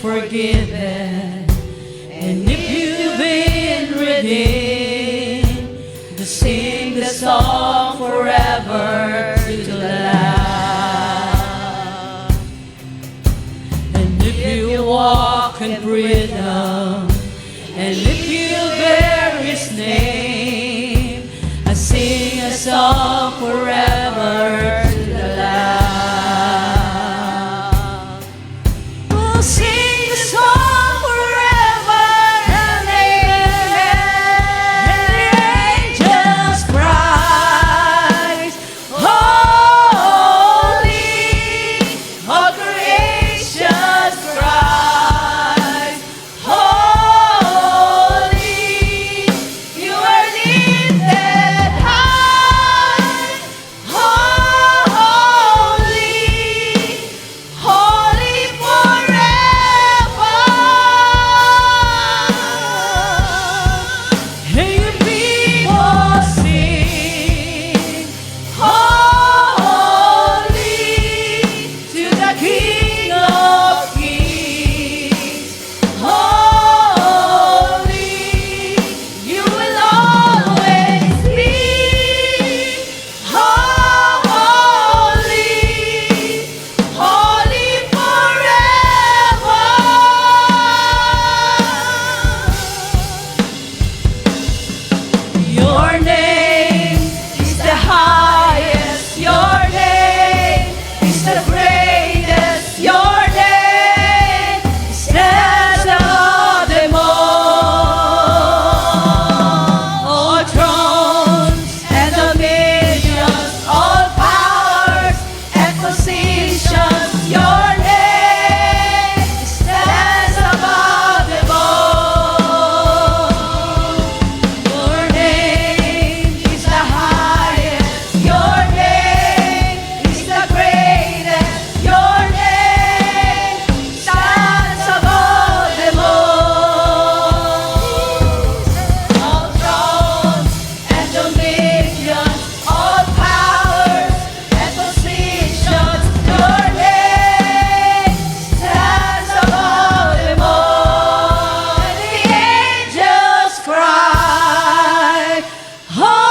forgiven, and if you've been redeemed, to sing the song forever to the Lamb. And if you walk in freedom, and if you bear His name, I sing a song forever to the Lamb. We'll sing the song forever and amen. And the angels cry, holy, all creation cries, holy, you are lifted high, holy, holy forever. And your people sing, holy, to the King of Kings. Holy, you will always be. Holy, holy forever. Your name is the highest. Your name is the greatest. Your name stands above them all. All thrones and dominions, all powers and positions. Your name stands above them all. Your name is the highest. Your name is the greatest. Your name stands above them all. All thrones and dominions, all powers and positions. Your name stands above them all. And the angels cry, holy,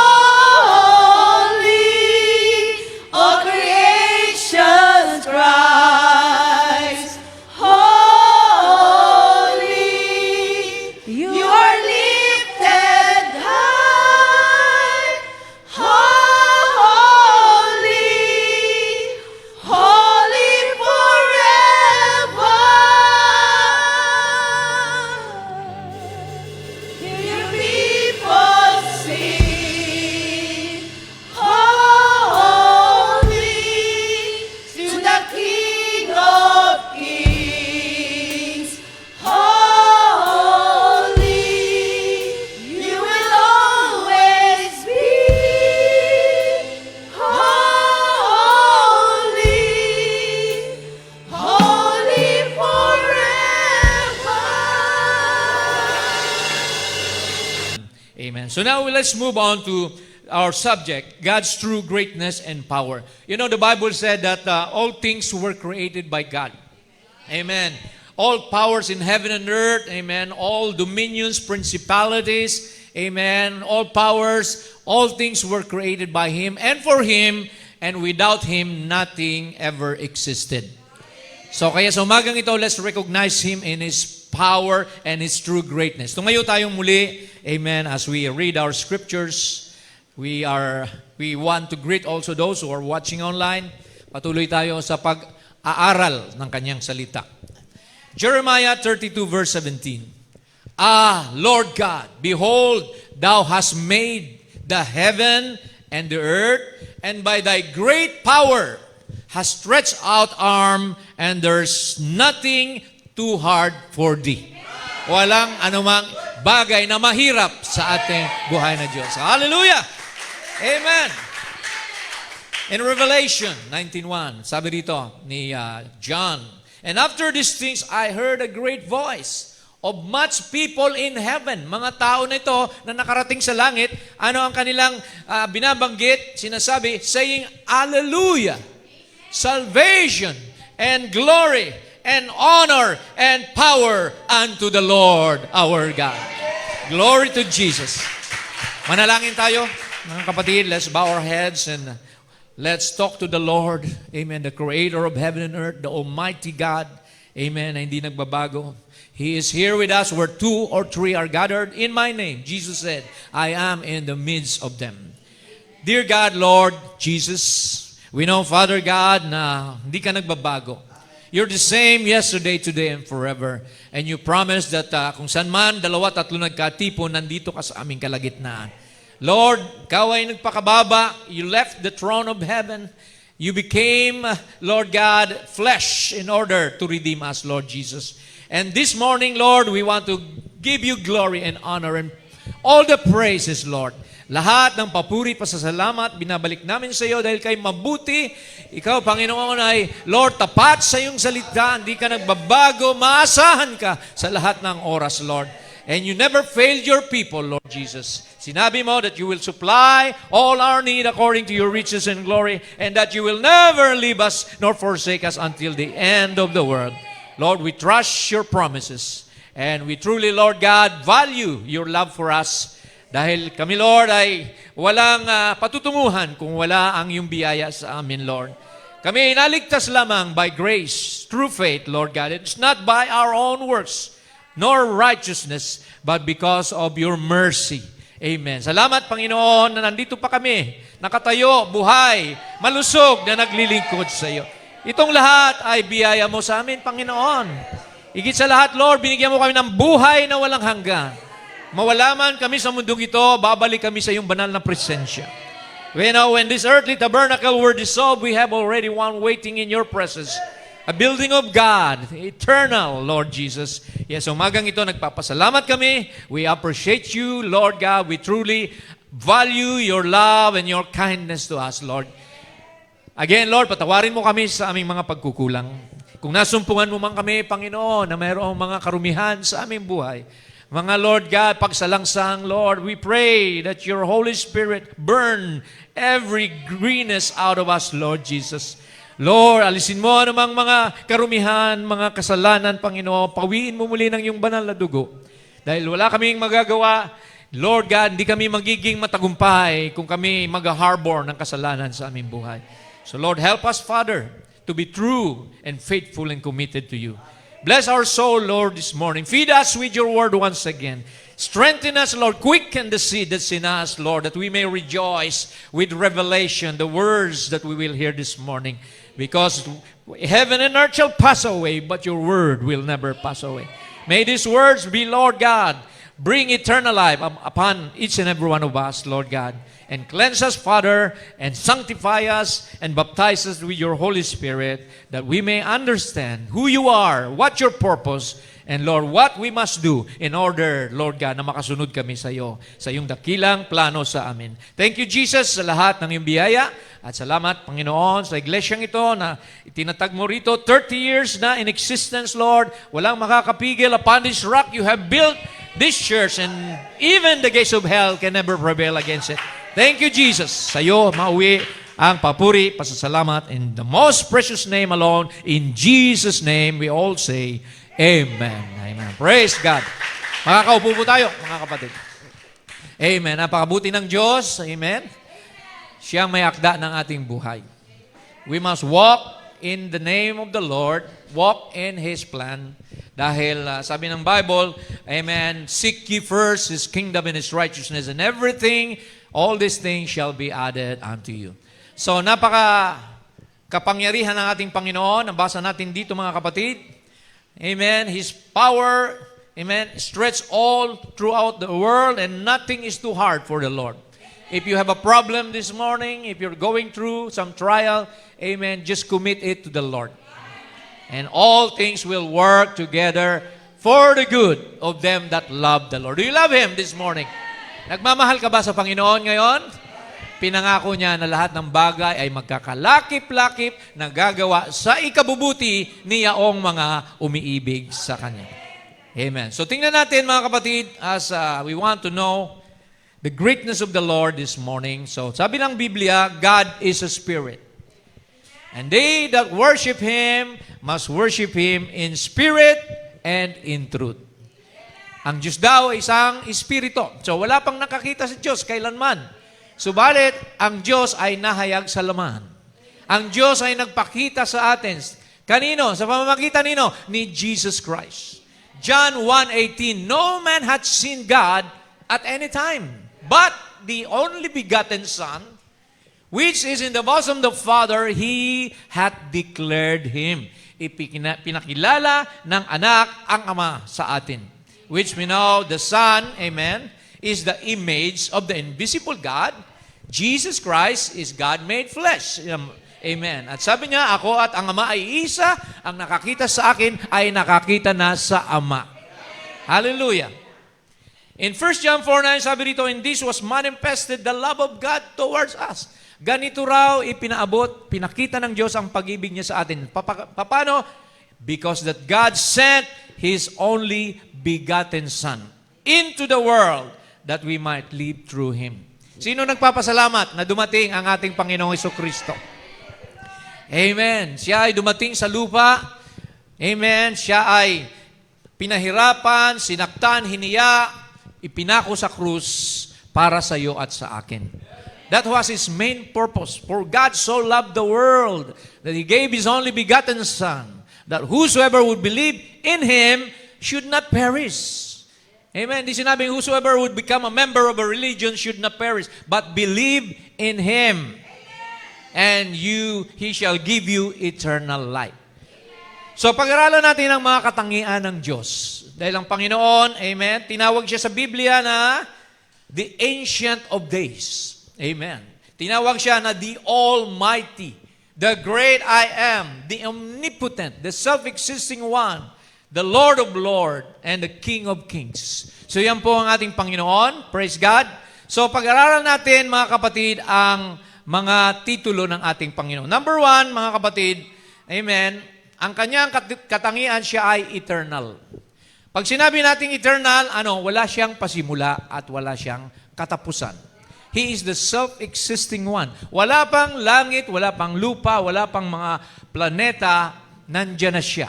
all creation cries, holy, you are lifted high, holy, holy forever. Hear your people sing, holy, to the King of Kings. Holy, you will always be. Holy, holy forever. Amen. So now let's move on to our subject, God's true greatness and power. You know, the Bible said that all things were created by God. Amen. All powers in heaven and earth. Amen. All dominions, principalities. Amen. All powers, all things were created by Him and for Him, and without Him, nothing ever existed. So kaya sa umagang ito, let's recognize Him in His power and His true greatness. Tumayo tayong muli, amen, as we read our scriptures. We want to greet also those who are watching online. Patuloy tayo sa pag-aaral ng kanyang salita. Jeremiah 32 verse 17. Ah, Lord God, behold, Thou hast made the heaven and the earth, and by Thy great power hast stretched out arm, and there's nothing too hard for Thee. Walang anumang bagay na mahirap sa ating buhay na Diyos. Hallelujah! Amen! In Revelation 19:1, sabi dito ni John, and after these things, I heard a great voice of much people in heaven. Mga tao na ito na nakarating sa langit, ano ang kanilang binabanggit, sinasabi, saying, Hallelujah! Salvation and glory and honor and power unto the Lord our God. Glory to Jesus. Manalangin tayo, mga kapatid. Let's bow our heads and let's talk to the Lord. Amen. The creator of heaven and earth, the Almighty God. Amen. Na hindi nagbabago. He is here with us where 2 or 3 are gathered in my name. Jesus said, I am in the midst of them. Dear God, Lord Jesus, we know, Father God, na hindi ka nagbabago. You're the same yesterday, today, and forever. And you promised that kung saan man, 2-3 nagkatipon, nandito ka sa aming kalagitnaan. Lord, ikaw ay nagpakababa. You left the throne of heaven. You became, Lord God, flesh in order to redeem us, Lord Jesus. And this morning, Lord, we want to give you glory and honor and all the praises, Lord. Lahat ng papuri, pasasalamat, binabalik namin sa iyo dahil kay mabuti. Ikaw, Panginoon, ay, Lord, tapat sa iyong salita. Hindi ka nagbabago. Maasahan ka sa lahat ng oras, Lord. And you never failed your people, Lord Jesus. Sinabi mo that you will supply all our need according to your riches and glory, and that you will never leave us nor forsake us until the end of the world. Lord, we trust your promises. And we truly, Lord God, value your love for us. Dahil kami, Lord, ay walang patutunguhan kung wala ang iyong biyaya sa amin, Lord. Kami ay naligtas lamang by grace, through faith, Lord God. It's not by our own works, nor righteousness, but because of your mercy. Amen. Salamat, Panginoon, na nandito pa kami, nakatayo, buhay, malusog na naglilingkod sa iyo. Itong lahat ay biyaya mo sa amin, Panginoon. Higit sa lahat, Lord, binigyan mo kami ng buhay na walang hanggan. Mawala man kami sa mundong ito, babalik kami sa iyong banal na presensya. When this earthly tabernacle were dissolved, we have already one waiting in your presence. A building of God, eternal, Lord Jesus. Yes, umagang ito, nagpapasalamat kami. We appreciate you, Lord God. We truly value your love and your kindness to us, Lord. Again, Lord, patawarin mo kami sa aming mga pagkukulang. Kung nasumpungan mo man kami, Panginoon, na mayroong mga karumihan sa aming buhay, mga Lord God, pagsalangsang, Lord, we pray that your Holy Spirit burn every greenness out of us, Lord Jesus. Lord, alisin mo anumang mga karumihan, mga kasalanan, Panginoon. Pawiin mo muli ng iyong banal na dugo. Dahil wala kaming magagawa, Lord God, hindi kami magiging matagumpay kung kami mag-harbor ng kasalanan sa aming buhay. So Lord, help us, Father, to be true and faithful and committed to you. Bless our soul, Lord, this morning. Feed us with your word once again. Strengthen us, Lord. Quicken the seed that's in us, Lord, that we may rejoice with revelation, the words that we will hear this morning. Because heaven and earth shall pass away, but your word will never pass away. May these words be, Lord God, bring eternal life upon each and every one of us, Lord God. And cleanse us, Father, and sanctify us, and baptize us with your Holy Spirit, that we may understand who you are, what your purpose, and Lord, what we must do in order, Lord God, na makasunod kami sa iyo, sa iyong dakilang plano sa amin. Thank you, Jesus, sa lahat ng iyong biyaya, at salamat, Panginoon, sa iglesyang ito na itinatag mo rito, 30 years na in existence, Lord. Walang makakapigil. Upon this rock you have built this church, and even the gates of hell can never prevail against it. Thank you, Jesus. Sa iyo mauwi ang papuri, pasasalamat in the most precious name alone. In Jesus' name, we all say, Amen. Amen. Praise God. Makakaupo po tayo, mga kapatid. Amen. Napakabuti ng Diyos. Amen. Siyang may akda ng ating buhay. We must walk in the name of the Lord, walk in His plan. Dahil sabi ng Bible, Amen, seek ye first His kingdom and His righteousness, and everything, all these things shall be added unto you. So, kapangyarihan ng ating Panginoon. Nabasa natin dito, mga kapatid. Amen. His power, amen, stretch all throughout the world, and nothing is too hard for the Lord. If you have a problem this morning, if you're going through some trial, amen, just commit it to the Lord. And all things will work together for the good of them that love the Lord. Do you love Him this morning? Nagmamahal ka ba sa Panginoon ngayon? Pinangako niya na lahat ng bagay ay magkakalakip-lakip na gagawa sa ikabubuti niyaong mga umiibig sa Kanya. Amen. So tingnan natin, mga kapatid, as we want to know the greatness of the Lord this morning. So sabi ng Biblia, God is a spirit. And they that worship Him must worship Him in spirit and in truth. Ang Diyos daw ay isang espiritu. So wala pang nakakita sa Diyos kailanman. Subalit, ang Diyos ay nahayag sa laman. Ang Diyos ay nagpakita sa atin. Kanino? Sa pamamagitan nino? Ni Jesus Christ. John 1:18, no man hath seen God at any time, but the only begotten Son, which is in the bosom of the Father, He hath declared Him. Pinakilala ng anak ang Ama sa atin. Which we know the Son, amen, is the image of the invisible God. Jesus Christ is God made flesh. Amen. At sabi niya, ako at ang Ama ay isa, ang nakakita sa akin ay nakakita na sa Ama. Hallelujah. In 1 John 4:9, sabi rito, in this was manifested the love of God towards us. Ganito raw ipinaabot, pinakita ng Diyos ang pag-ibig niya sa atin. Paano? Because that God sent His only begotten Son into the world that we might live through Him. Sino nagpapasalamat na dumating ang ating Panginoong Jesucristo? Amen. Siya ay dumating sa lupa. Amen. Siya ay pinahirapan, sinaktan, hiniya, ipinako sa krus para sa iyo at sa akin. That was His main purpose. For God so loved the world that He gave His only begotten Son, that whosoever would believe in Him should not perish. Amen. Di sinabing whosoever would become a member of a religion should not perish, but believe in Him. And He shall give you eternal life. So pag-aralan natin ang mga katangian ng Diyos. Dahil ang Panginoon, amen, tinawag siya sa Biblia na the Ancient of Days. Amen. Tinawag siya na the Almighty, the Great I Am, the Omnipotent, the Self-Existing One, the Lord of Lords, and the King of Kings. So yan po ang ating Panginoon. Praise God. So pag-aralan natin, mga kapatid, ang mga titulo ng ating Panginoon. Number 1, mga kapatid, amen, ang kanyang katangian, siya ay eternal. Pag sinabi nating eternal, wala siyang pasimula at wala siyang katapusan. He is the self-existing one. Wala pang langit, wala pang lupa, wala pang mga planeta, nandyan na siya.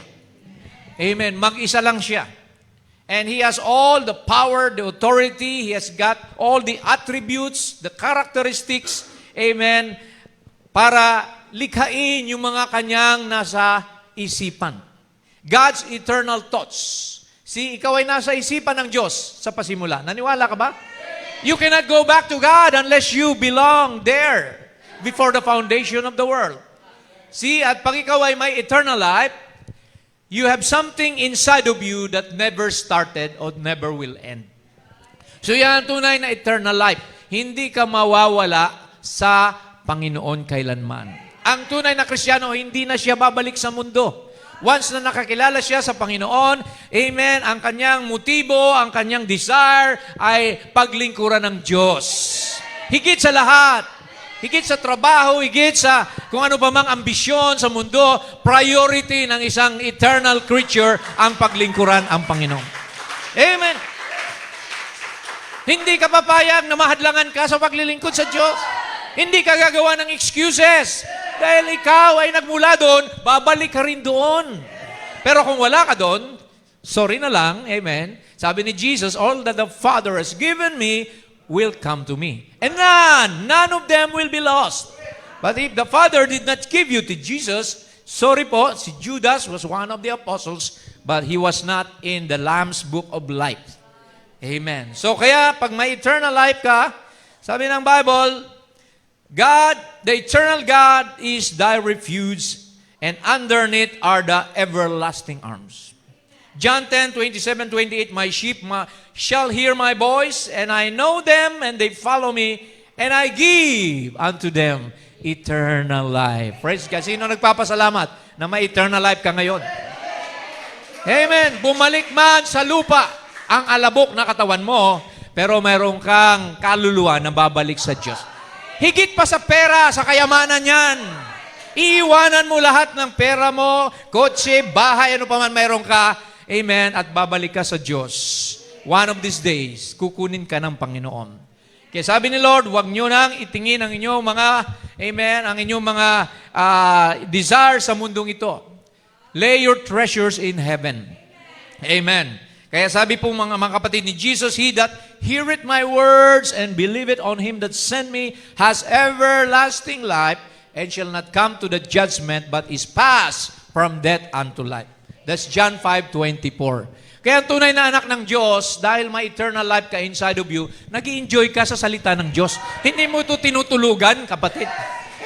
Amen. Mag-isa lang siya. And He has all the power, the authority, He has got all the attributes, the characteristics, amen, para likhain yung mga kanyang nasa isipan. God's eternal thoughts. See, ikaw ay nasa isipan ng Diyos sa pasimula. Naniwala ka ba? You cannot go back to God unless you belong there before the foundation of the world. See, at pag ikaw ay may eternal life, you have something inside of you that never started or never will end. So yan ang tunay na eternal life. Hindi ka mawawala sa Panginoon kailanman. Ang tunay na Kristiyano, hindi na siya babalik sa mundo. Once na nakakilala siya sa Panginoon, amen, ang kanyang motibo, ang kanyang desire ay paglingkuran ng Diyos. Higit sa lahat, higit sa trabaho, higit sa kung ano pa mang ambisyon sa mundo, priority ng isang eternal creature ang paglingkuran ang Panginoon. Amen. Hindi ka papayag na mahadlangan ka sa paglilingkod sa Diyos. Hindi ka gagawa ng excuses. Dahil ikaw ay nagmula doon, babalik ka rin doon. Pero kung wala ka doon, sorry na lang, amen. Sabi ni Jesus, all that the Father has given me will come to me. And none of them will be lost. But if the Father did not give you to Jesus, sorry po, si Judas was one of the apostles, but he was not in the Lamb's Book of Life. Amen. So kaya, pag may eternal life ka, sabi ng Bible, God, the eternal God is thy refuge, and underneath are the everlasting arms. John 10:27-28, my sheep shall hear my voice, and I know them, and they follow me, and I give unto them eternal life. Praise God. Sino nagpapasalamat na may eternal life ka ngayon? Amen. Bumalik man sa lupa ang alabok na katawan mo, pero mayroon kang kaluluwa na babalik sa Diyos. Higit pa sa pera, sa kayamanan yan. Iiwanan mo lahat ng pera mo, kotse, bahay, ano pa man mayroon ka. Amen. At babalik ka sa Diyos. One of these days, kukunin ka ng Panginoon. Kaya sabi ni Lord, huwag nyo nang itingin ang inyong mga, amen, ang inyong mga desire sa mundong ito. Lay your treasures in heaven. Amen. Kaya sabi po mga kapatid ni Jesus, he that heareth my words and believeth on him that sent me has everlasting life and shall not come to the judgment but is passed from death unto life. That's John 5:24. Kaya ang tunay na anak ng Diyos, dahil may eternal life ka inside of you, nag-i-enjoy ka sa salita ng Diyos. Hindi mo ito tinutulugan, kapatid.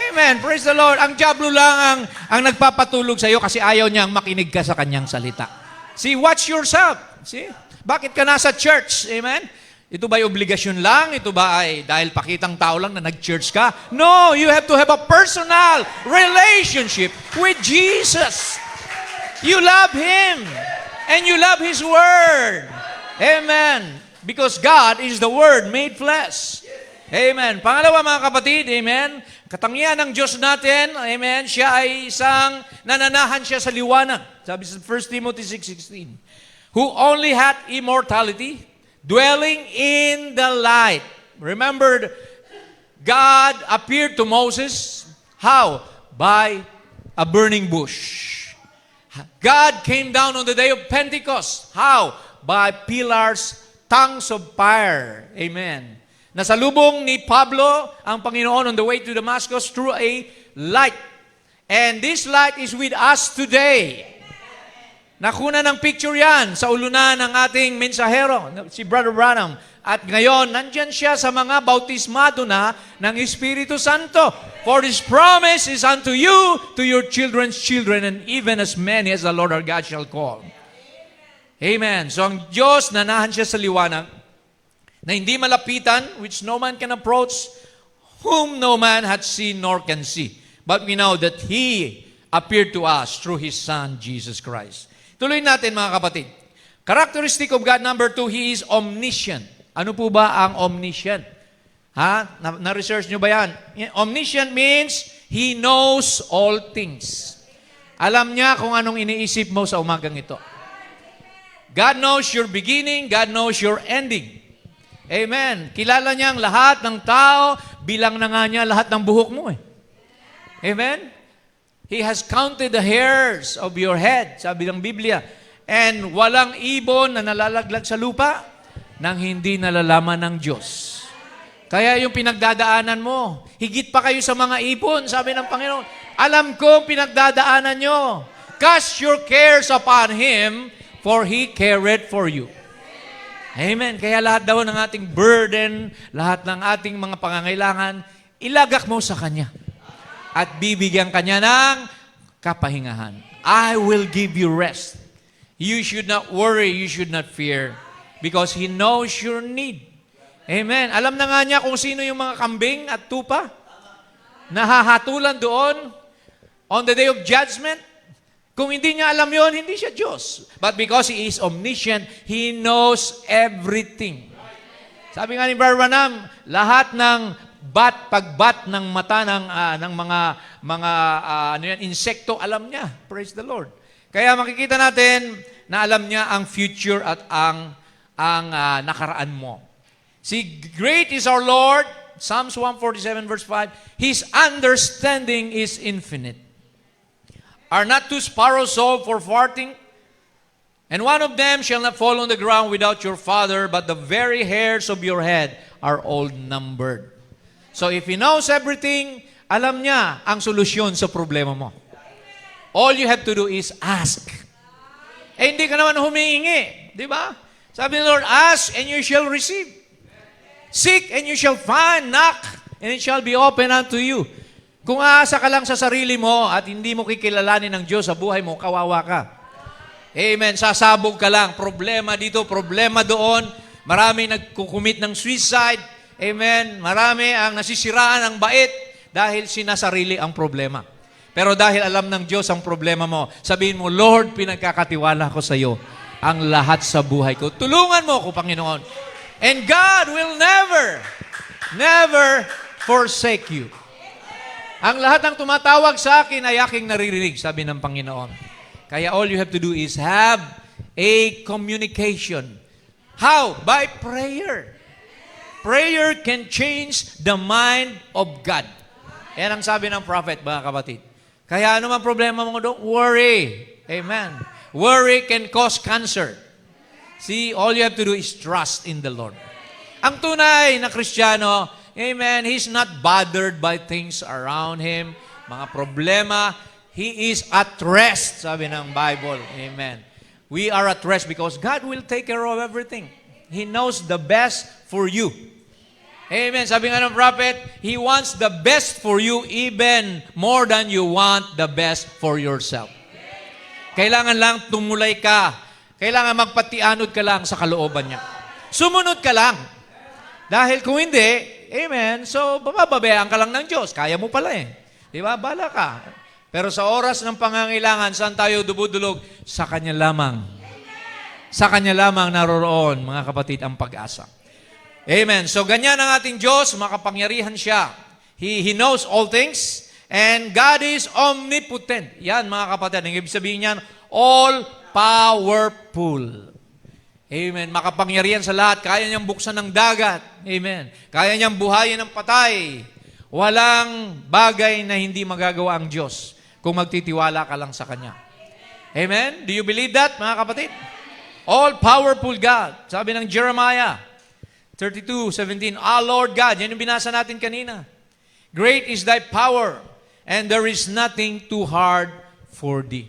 Amen. Praise the Lord. Ang diablo lang ang nagpapatulog sa iyo kasi ayaw niyang makinig ka sa kanyang salita. See, watch yourself. See? Bakit ka nasa church? Amen? Ito ba'y obligasyon lang? Ito ba ay dahil pakitang tao lang na nag-church ka? No, you have to have a personal relationship with Jesus. You love Him. And you love His Word. Amen. Because God is the Word made flesh. Amen. Pangalawa mga kapatid, amen, katangian ng Diyos natin, amen, siya ay isang nananahan siya sa liwanag. Sabi sa 1 Timothy 6:16, who only hath immortality, dwelling in the light. Remember, God appeared to Moses, how? By a burning bush. God came down on the day of Pentecost. How? By pillars, tongues of fire. Amen. Nasalubong ni Pablo ang Panginoon on the way to Damascus through a light. And this light is with us today. Nakuna ng picture yan sa ulunan ng ating mensahero, si Brother Branham. At ngayon, nandyan siya sa mga bautismado na ng Espiritu Santo. For His promise is unto you, to your children's children, and even as many as the Lord our God shall call. Amen. So ang Diyos, nanahan siya sa liwanag, na hindi malapitan, which no man can approach, whom no man hath seen nor can see. But we know that He appeared to us through His Son, Jesus Christ. Tuloy natin mga kapatid. Characteristic of God number 2, He is omniscient. Ano po ba ang omniscient? Na-research nyo ba yan? Omniscient means He knows all things. Alam niya kung anong iniisip mo sa umagang ito. God knows your beginning, God knows your ending. Amen. Kilala niya ang lahat ng tao, bilang na nga niya lahat ng buhok mo. Amen? He has counted the hairs of your head, sabi ng Biblia. And walang ibon na nalalaglag sa lupa nang hindi nalalaman ng Diyos. Kaya yung pinagdadaanan mo, higit pa kayo sa mga ibon, sabi ng Panginoon. Alam ko pinagdadaanan nyo. Cast your cares upon Him, for He careth for you. Amen. Kaya lahat daw ng ating burden, lahat ng ating mga pangangailangan, ilagak mo sa Kanya. At bibigyan Kanya ng kapahingahan. I will give you rest. You should not worry, you should not fear. Because He knows your need. Amen. Alam na nga niya kung sino yung mga kambing at tupa. Nahahatulan doon on the day of judgment. Kung hindi niya alam yon, hindi siya Diyos. But because He is omniscient, He knows everything. Sabi nga ni Brother Branham, lahat ng pagbat ng mata ng mga insekto, alam niya. Praise the Lord. Kaya makikita natin na alam niya ang future at ang nakaraan mo. See, great is our Lord, Psalms 147 verse 5, His understanding is infinite. Are not two sparrows sold for farthing? And one of them shall not fall on the ground without your Father, but the very hairs of your head are all numbered. So if He knows everything, alam niya ang solusyon sa problema mo. All you have to do is ask. Eh, hindi ka naman humihingi. Di ba? Sabi ng Lord, ask and you shall receive. Seek and you shall find. Knock and it shall be open unto you. Kung aasa ka lang sa sarili mo at hindi mo kikilalanin ng Diyos sa buhay mo, kawawa ka. Amen. Sasabog ka lang. Problema dito, problema doon. Marami nagkukumit ng suicide. Amen. Marami ang nasisiraan ng bait dahil sinasarili ang problema. Pero dahil alam ng Diyos ang problema mo, sabihin mo, Lord, pinagkakatiwala ko sa iyo ang lahat sa buhay ko. Tulungan mo ako, Panginoon. And God will never forsake you. Ang lahat ng tumatawag sa akin ay aking naririnig, sabi ng Panginoon. Kaya all you have to do is have a communication. How? By prayer. Prayer can change the mind of God. Yan ang sabi ng prophet, mga kapatid. Kaya ano man problema mo, don't worry. Amen. Worry can cause cancer. See, all you have to do is trust in the Lord. Ang tunay na Kristiyano, amen, he's not bothered by things around him, mga problema. He is at rest, sabi ng Bible. Amen. We are at rest because God will take care of everything. He knows the best for you. Amen. Sabi nga ng prophet, He wants the best for you even more than you want the best for yourself. Kailangan lang tumulay ka. Kailangan magpatianod ka lang sa kalooban niya. Sumunod ka lang. Dahil kung hindi, amen, so bababayaan ka lang ng Diyos. Kaya mo pala eh. Di ba? Bala ka. Pero sa oras ng pangangailangan, saan tayo dubudulog? Sa Kanya lamang. Sa Kanya lamang naroroon, mga kapatid, ang pag-asa. Amen. So ganyan ang ating Diyos, makapangyarihan siya. He knows all things, and God is omnipotent. Yan, mga kapatid, ang ibig sabihin niyan, all-powerful. Amen. Makapangyarihan sa lahat. Kaya niyang buksan ng dagat. Amen. Kaya niyang buhayin ng patay. Walang bagay na hindi magagawa ang Diyos kung magtitiwala ka lang sa Kanya. Amen? Do you believe that, mga kapatid? All-powerful God. Sabi ng Jeremiah 32:17, Lord God, yan yung binasa natin kanina. Great is thy power, and there is nothing too hard for thee.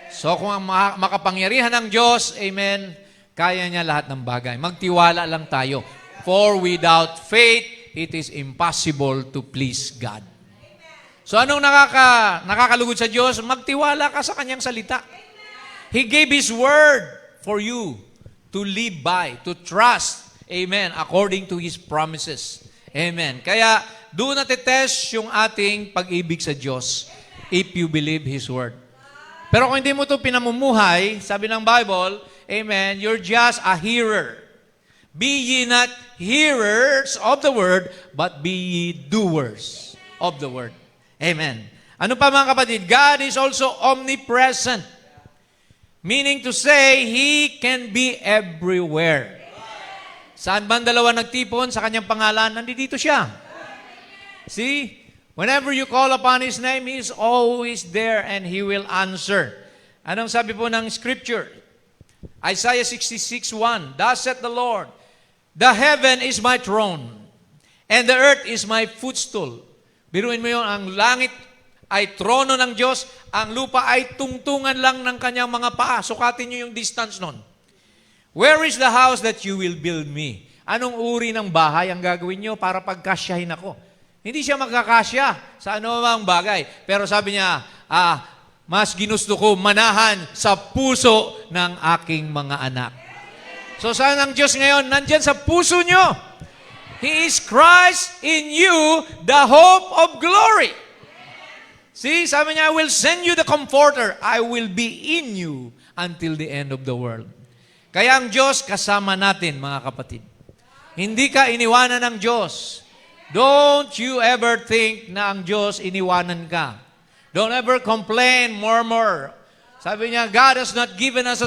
So kung ang makapangyarihan ng Diyos, amen, kaya niya lahat ng bagay. Magtiwala lang tayo. For without faith, it is impossible to please God. So anong nakakalugod sa Diyos? Magtiwala ka sa Kanyang salita. He gave His word for you to live by, to trust, amen, according to His promises. Amen. Kaya, doon natetest yung ating pag-ibig sa Diyos if you believe His word. Pero kung hindi mo ito pinamumuhay, sabi ng Bible, amen, you're just a hearer. Be ye not hearers of the word, but be ye doers of the word. Amen. Ano pa mga kapatid? God is also omnipresent. Meaning to say, He can be everywhere. Saan ba ang dalawa nagtipon sa Kanyang pangalan? Nandito siya. See? Whenever you call upon His name, He is always there and He will answer. Anong sabi po ng Scripture? Isaiah 66:1, Thus saith the Lord, the heaven is my throne, and the earth is my footstool. Biruin mo yun, ang langit ay trono ng Diyos, ang lupa ay tungtungan lang ng Kanyang mga paa. Sukatin nyo yung distance nun. Where is the house that you will build me? Anong uri ng bahay ang gagawin nyo para pagkasyahin ako? Hindi siya magkakasya sa anumang bagay. Pero sabi niya, mas ginusto ko manahan sa puso ng aking mga anak. So saan ang Diyos ngayon? Nandyan sa puso nyo. He is Christ in you, the hope of glory. See, sabi niya, I will send you the Comforter. I will be in you until the end of the world. Kaya ang Diyos kasama natin, mga kapatid. Hindi ka iniwanan ng Diyos. Don't you ever think na ang Diyos iniwanan ka. Don't ever complain, murmur. Sabi niya, God has not given us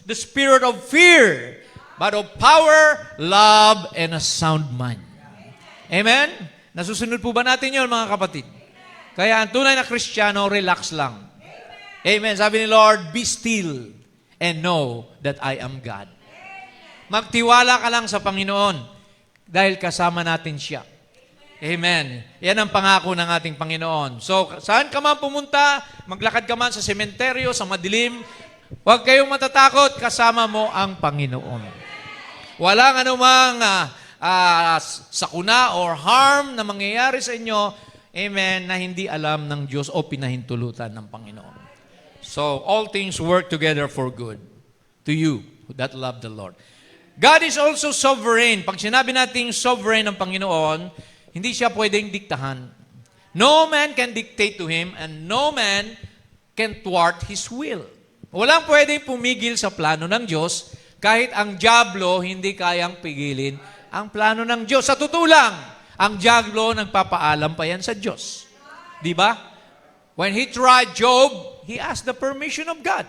the spirit of fear, but of power, love, and a sound mind. Amen? Nasusunod po ba natin yun, mga kapatid? Kaya ang tunay na Kristiyano, relax lang. Amen. Sabi ni Lord, be still and know that I am God. Magtiwala ka lang sa Panginoon dahil kasama natin siya. Amen. Yan ang pangako ng ating Panginoon. So, saan ka man pumunta, maglakad ka man sa sementeryo, sa madilim, huwag kayong matatakot, kasama mo ang Panginoon. Walang anumang sakuna or harm na mangyayari sa inyo, amen, na hindi alam ng Diyos o pinahintulutan ng Panginoon. So, all things work together for good to you that love the Lord. God is also sovereign. Pag sinabi nating sovereign ng Panginoon, hindi siya pwedeng diktahan. No man can dictate to Him and no man can thwart His will. Walang pwedeng pumigil sa plano ng Diyos kahit ang dyablo hindi kayang pigilin ang plano ng Diyos. Sa totoo lang, ang dyablo nagpapaalam pa yan sa Diyos. Di ba? When he tried Job, he asked the permission of God.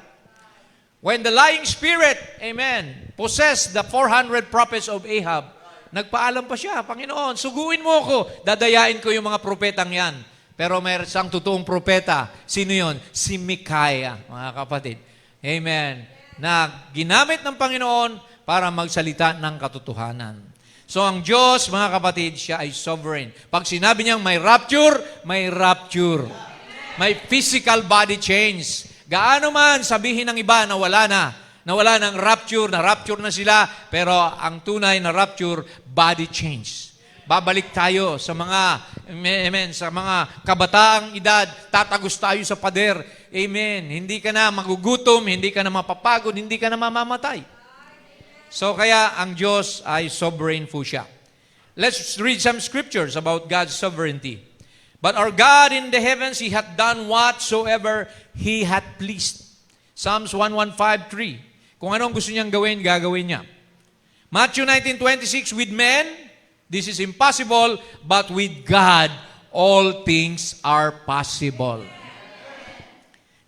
When the lying spirit, amen, possessed the 400 prophets of Ahab, Nagpaalam pa siya, Panginoon, suguin mo ako. Dadayain ko yung mga propetang yan. Pero mayroon siyang totoong propeta. Sino yon? Si Micaiah, mga kapatid. Amen. Na ginamit ng Panginoon para magsalita ng katotohanan. So ang Diyos, mga kapatid, siya ay sovereign. Pag sinabi niyang may rapture, may rapture. May physical body change. Gaano man sabihin ng iba na wala ng rapture, na rapture na sila, pero ang tunay na rapture, body change. Babalik tayo sa mga, amen, sa mga kabataang edad, tatagos tayo sa pader. Amen. Hindi ka na magugutom, hindi ka na mapapagod, hindi ka na mamamatay. So kaya ang Diyos ay sovereign po siya. Let's read some scriptures about God's sovereignty. But our God in the heavens, He hath done whatsoever He hath pleased. Psalms 115:3. Kung anong gusto niyang gawin, gagawin niya. Matthew 19:26, with men, this is impossible, but with God, all things are possible.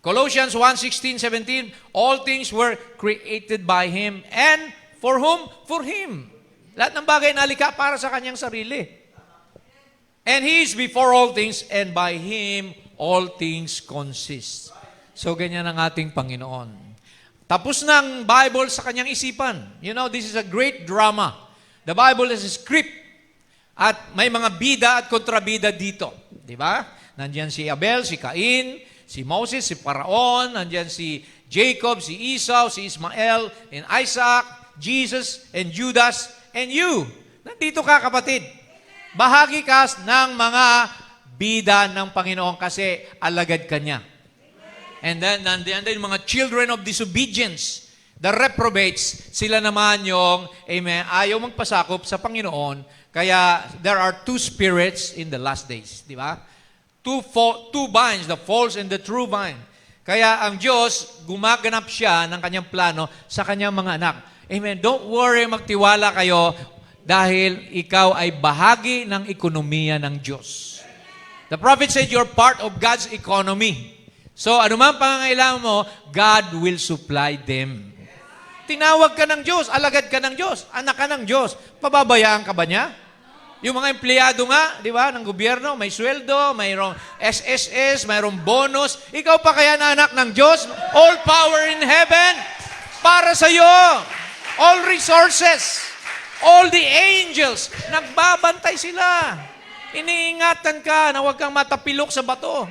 Colossians 1:16-17, all things were created by Him, and for whom? For Him. Lahat ng bagay nalika para sa Kanyang sarili. And He is before all things, and by Him all things consist. So ganyan ang ating Panginoon. Tapos ng Bible sa Kanyang isipan. You know, this is a great drama. The Bible is a script. At may mga bida at kontrabida dito. Di ba? Nandiyan si Abel, si Cain, si Moses, si Paraon, nandiyan si Jacob, si Esau, si Ismael, and Isaac, Jesus, and Judas, and you. Nandito ka, kapatid. Bahagi ka ng mga bida ng Panginoon kasi alagad ka niya. And then, nandiyan din mga children of disobedience. The reprobates, sila naman yung, amen, ayaw magpasakop sa Panginoon. Kaya, there are two spirits in the last days. Di ba? Two vines, the false and the true vine. Kaya, ang Diyos, gumaganap siya ng kanyang plano sa kanyang mga anak. Amen. Don't worry, magtiwala kayo dahil ikaw ay bahagi ng ekonomiya ng Diyos. The prophet said, you're part of God's economy. So, anuman pangangailangan mo, God will supply them. Tinawag ka ng Diyos, alagad ka ng Diyos, anak ka ng Diyos. Pababayaan ka ba niya? Yung mga empleyado nga, di ba, ng gobyerno, may sweldo, mayroong SSS, mayroong bonus. Ikaw pa kaya na anak ng Diyos? All power in heaven, para sa iyo. All resources, all the angels, nagbabantay sila. Iniingatan ka na huwag kang matapilok sa bato.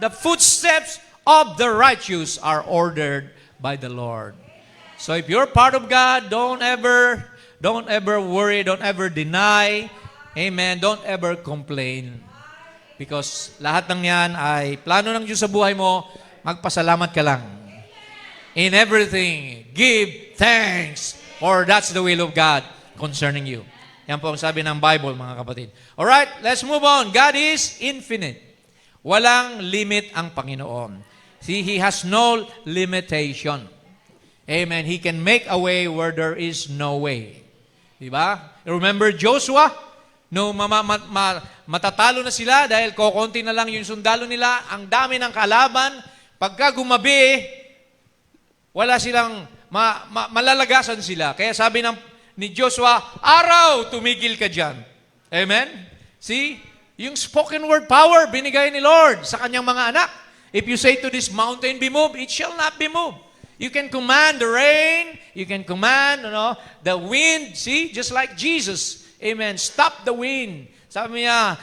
The footsteps of the righteous are ordered by the Lord. So if you're part of God, don't ever worry, don't ever deny. Amen. Don't ever complain. Because lahat ng yan ay plano ng Diyos sa buhay mo, magpasalamat ka lang. In everything, give thanks, for that's the will of God concerning you. Yan po ang sabi ng Bible, mga kapatid. Alright, let's move on. God is infinite. Walang limit ang Panginoon. See, He has no limitation. Amen. He can make a way where there is no way. Diba? Remember Joshua? No, matatalo na sila dahil kokonti na lang yung sundalo nila. Ang dami ng kalaban. Pagka gumabi, wala silang, malalagasan sila. Kaya sabi ni Joshua, araw, tumigil ka dyan. Amen? See? Yung spoken word power, binigay ni Lord sa kanyang mga anak. If you say to this mountain, be moved, it shall not be moved. You can command the rain. You can command, the wind. See? Just like Jesus. Amen. Stop the wind. Sabi niya,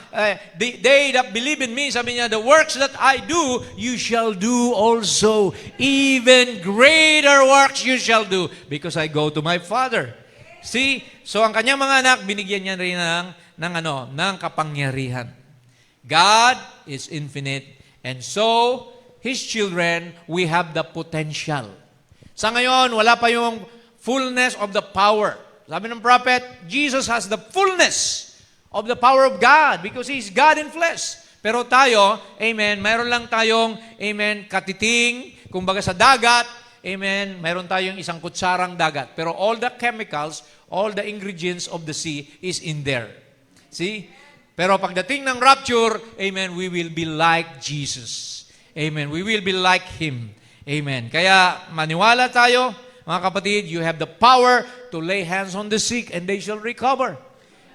they that believe in me, sabi niya, the works that I do, you shall do also. Even greater works you shall do because I go to my Father. See? So ang kanyang mga anak, binigyan niya rin ng kapangyarihan. God is infinite. And so, His children, we have the potential. Sa ngayon, wala pa yung fullness of the power. Sabi ng prophet, Jesus has the fullness of the power of God because He's God in flesh. Pero tayo, amen, mayroon lang tayong, amen, katiting, kumbaga sa dagat, amen, mayroon tayong isang kutsarang dagat. Pero all the chemicals, all the ingredients of the sea is in there. See? Pero pagdating ng rapture, amen, we will be like Jesus. Amen. We will be like Him. Amen. Kaya maniwala tayo, mga kapatid, you have the power to lay hands on the sick and they shall recover.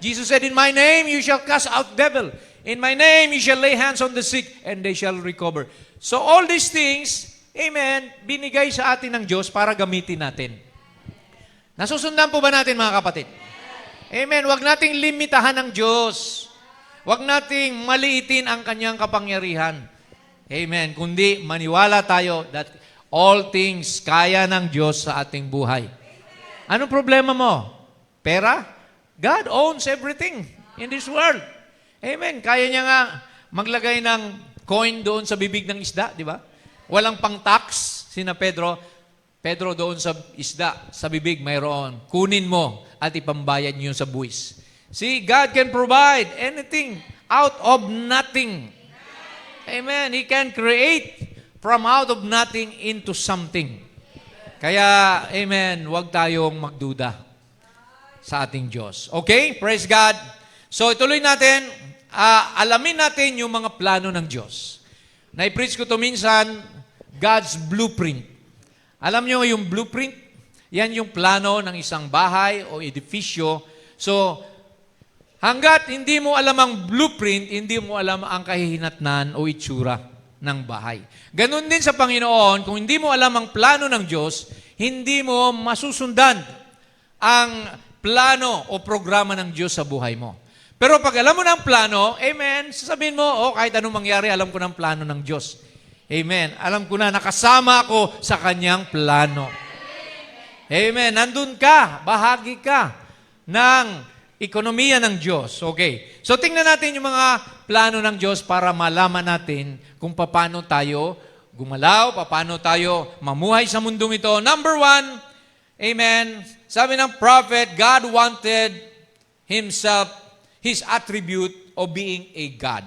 Jesus said, in my name you shall cast out devil. In my name you shall lay hands on the sick and they shall recover. So all these things, amen, binigay sa atin ng Diyos para gamitin natin. Nasusundan po ba natin mga kapatid? Amen. Huwag nating limitahan ng Diyos. Huwag nating maliitin ang kanyang kapangyarihan. Amen. Kundi maniwala tayo that all things kaya ng Diyos sa ating buhay. Anong problema mo? Pera? God owns everything in this world. Amen. Kaya niya nga maglagay ng coin doon sa bibig ng isda, di ba? Walang pang-tax, sina Pedro. Pedro doon sa isda, sa bibig, mayroon. Kunin mo at ipambayad niyo sa buwis. See, God can provide anything out of nothing. Amen. He can create from out of nothing into something. Kaya, amen, huwag tayong magduda sa ating Diyos. Okay? Praise God. So, ituloy natin. Alamin natin yung mga plano ng Diyos. Na-preach ko to minsan, God's blueprint. Alam nyo yung blueprint? Yan yung plano ng isang bahay o edifisyo. So, hanggat hindi mo alam ang blueprint, hindi mo alam ang kahihinatnan o itsura ng bahay. Ganon din sa Panginoon, kung hindi mo alam ang plano ng Diyos, hindi mo masusundan ang plano o programa ng Diyos sa buhay mo. Pero pag alam mo ng plano, amen, sasabihin mo, kahit anong mangyari, alam ko ng plano ng Diyos. Amen. Alam ko na, nakasama ako sa kanyang plano. Amen. Nandun ka, bahagi ka ng ekonomiya ng Diyos. Okay. So, tingnan natin yung mga plano ng Diyos para malaman natin kung paano tayo gumalaw, paano tayo mamuhay sa mundong ito. Number 1, amen, sabi ng prophet, God wanted Himself, His attribute of being a God.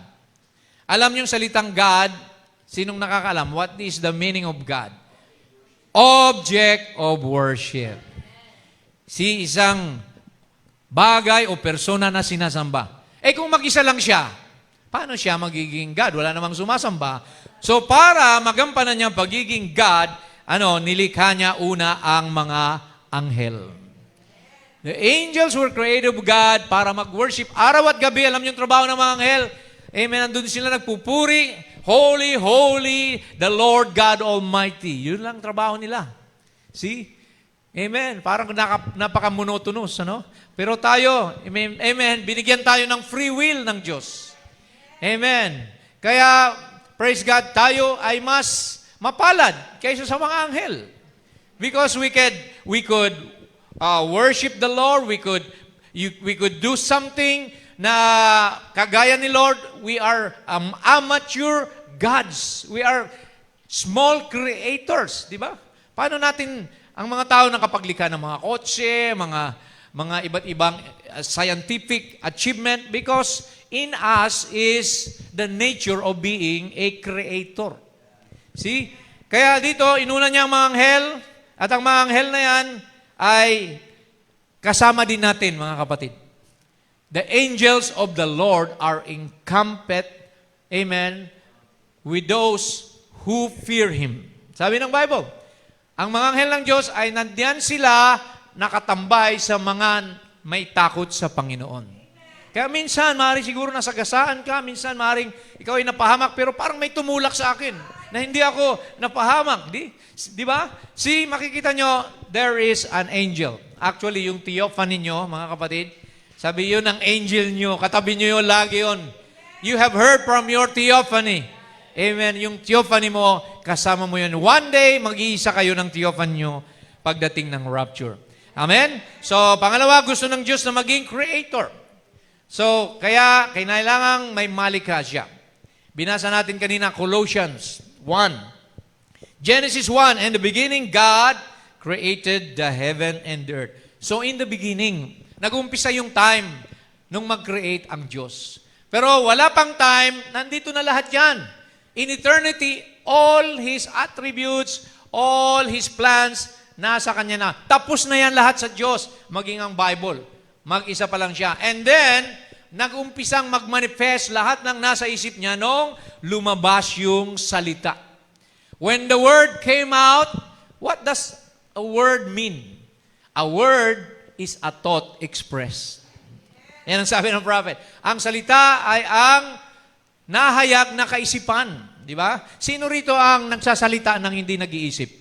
Alam niyo yung salitang God, sinong nakakaalam? What is the meaning of God? Object of worship. Si isang bagay o persona na sinasamba. Kung mag-isa lang siya, paano siya magiging God? Wala namang sumasamba. So para magampanan niya pagiging God, nilikha niya una ang mga anghel. The angels were created of God para mag-worship. Araw at gabi, alam niyo yung trabaho ng mga anghel. Amen. Nandun sila nagpupuri. Holy, holy, the Lord God Almighty. Yun lang trabaho nila. See? Amen. Parang napaka-monotonous, Pero tayo, amen, binigyan tayo ng free will ng Diyos. Amen. Kaya, praise God, tayo ay mas mapalad kaysa sa mga anghel. Because we could worship the Lord, we could do something na kagaya ni Lord, we are amateur gods. We are small creators, di ba? Paano natin, ang mga tao nakapaglikha ng mga kotse, mga iba't ibang scientific achievement, because in us is the nature of being a creator. See? Kaya dito, inuna niya ang mga anghel, at ang mga anghel na yan ay kasama din natin, mga kapatid. The angels of the Lord are encamped, amen, with those who fear Him. Sabi ng Bible, ang mga anghel ng Diyos ay nandiyan sila nakatambay sa mga may takot sa Panginoon. Kaya minsan, maaaring siguro nasagasaan ka, minsan maaaring ikaw ay napahamak, pero parang may tumulak sa akin na hindi ako napahamak. Di ba? Makikita nyo, there is an angel. Actually, yung theophany nyo, mga kapatid, sabi yun ng angel nyo, katabi nyo yun, lagi yun. You have heard from your theophany. Amen. Yung theophany mo, kasama mo yun. One day, mag-iisa kayo ng theophany nyo pagdating ng rapture. Amen? So, pangalawa, gusto ng Diyos na maging creator. So, kaya, kailangang may malikha siya. Binasa natin kanina, Colossians 1. Genesis 1, in the beginning, God created the heaven and the earth. So, in the beginning, nag-umpisa yung time nung mag-create ang Diyos. Pero wala pang time, nandito na lahat yan. In eternity, all His attributes, all His plans, nasa Kanya na. Tapos na yan lahat sa Diyos, maging ang Bible. Mag-isa pa lang siya. And then, nag-umpisang mag-manifest lahat ng nasa isip niya nung lumabas yung salita. When the Word came out, what does a word mean? A word is a thought expressed. Yan ang sabi ng prophet. Ang salita ay ang nahayag na kaisipan. Di ba? Sino rito ang nagsasalita ng hindi nag-iisip?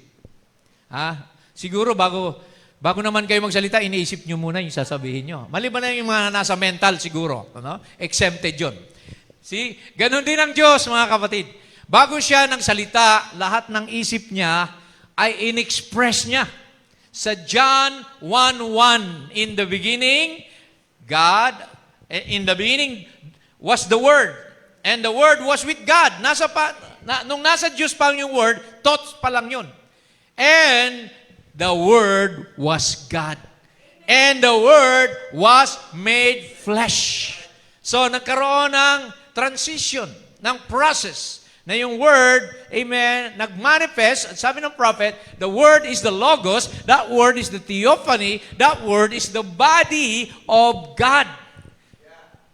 Siguro bago naman kayo magsalita, iniisip nyo muna yung sasabihin nyo. Maliban na yung mga nasa mental siguro. Ano? Exempted yun. See? Ganon din ang Diyos, mga kapatid. Bago siya nagsalita, lahat ng isip niya ay in-express niya. Sa John 1:1, in the beginning was the Word. And the Word was with God. Nung nasa Diyos pa yung Word, thoughts pa lang yun. And the Word was God. And the Word was made flesh. So, nagkaroon ng transition, ng process, na yung Word, amen, nagmanifest, at sabi ng prophet, the Word is the Logos, that Word is the Theophany, that Word is the body of God.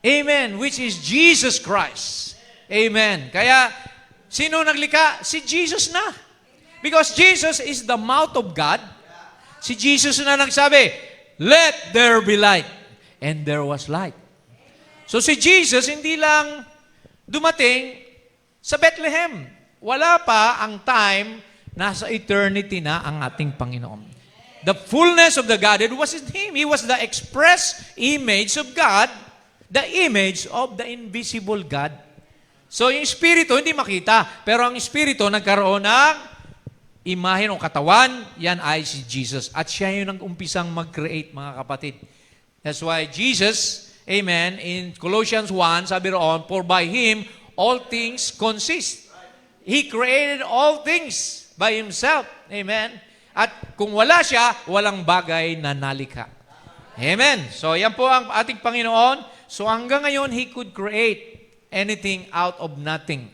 Amen, which is Jesus Christ. Amen. Kaya, sino naglikha? Si Jesus na. Because Jesus is the mouth of God. Si Jesus na nagsabi, let there be light. And there was light. So si Jesus, hindi lang dumating sa Bethlehem. Wala pa ang time, nasa eternity na ang ating Panginoon. The fullness of the Godhead was in Him. He was the express image of God, the image of the invisible God. So yung Espiritu, hindi makita. Pero ang Espiritu, nagkaroon ng imahen o katawan, yan ay si Jesus. At siya yung nag-umpisang mag-create, mga kapatid. That's why Jesus, amen, in Colossians 1, sabi roon, for by Him, all things consist. He created all things by Himself. Amen. At kung wala siya, walang bagay na nalikha. Amen. So, yan po ang ating Panginoon. So, hanggang ngayon, He could create anything out of nothing.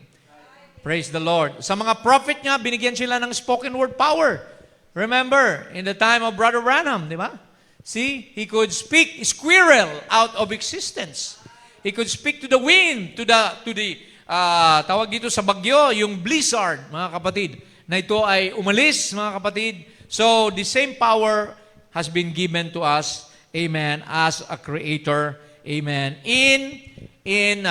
Praise the Lord. Sa mga prophet niya, binigyan sila ng spoken word power. Remember, in the time of Brother Branham, di ba? See, he could speak squirrel out of existence. He could speak to the wind, to the tawag dito sa bagyo, yung blizzard, mga kapatid, na ito ay umalis, mga kapatid. So, the same power has been given to us, amen, as a creator, amen, in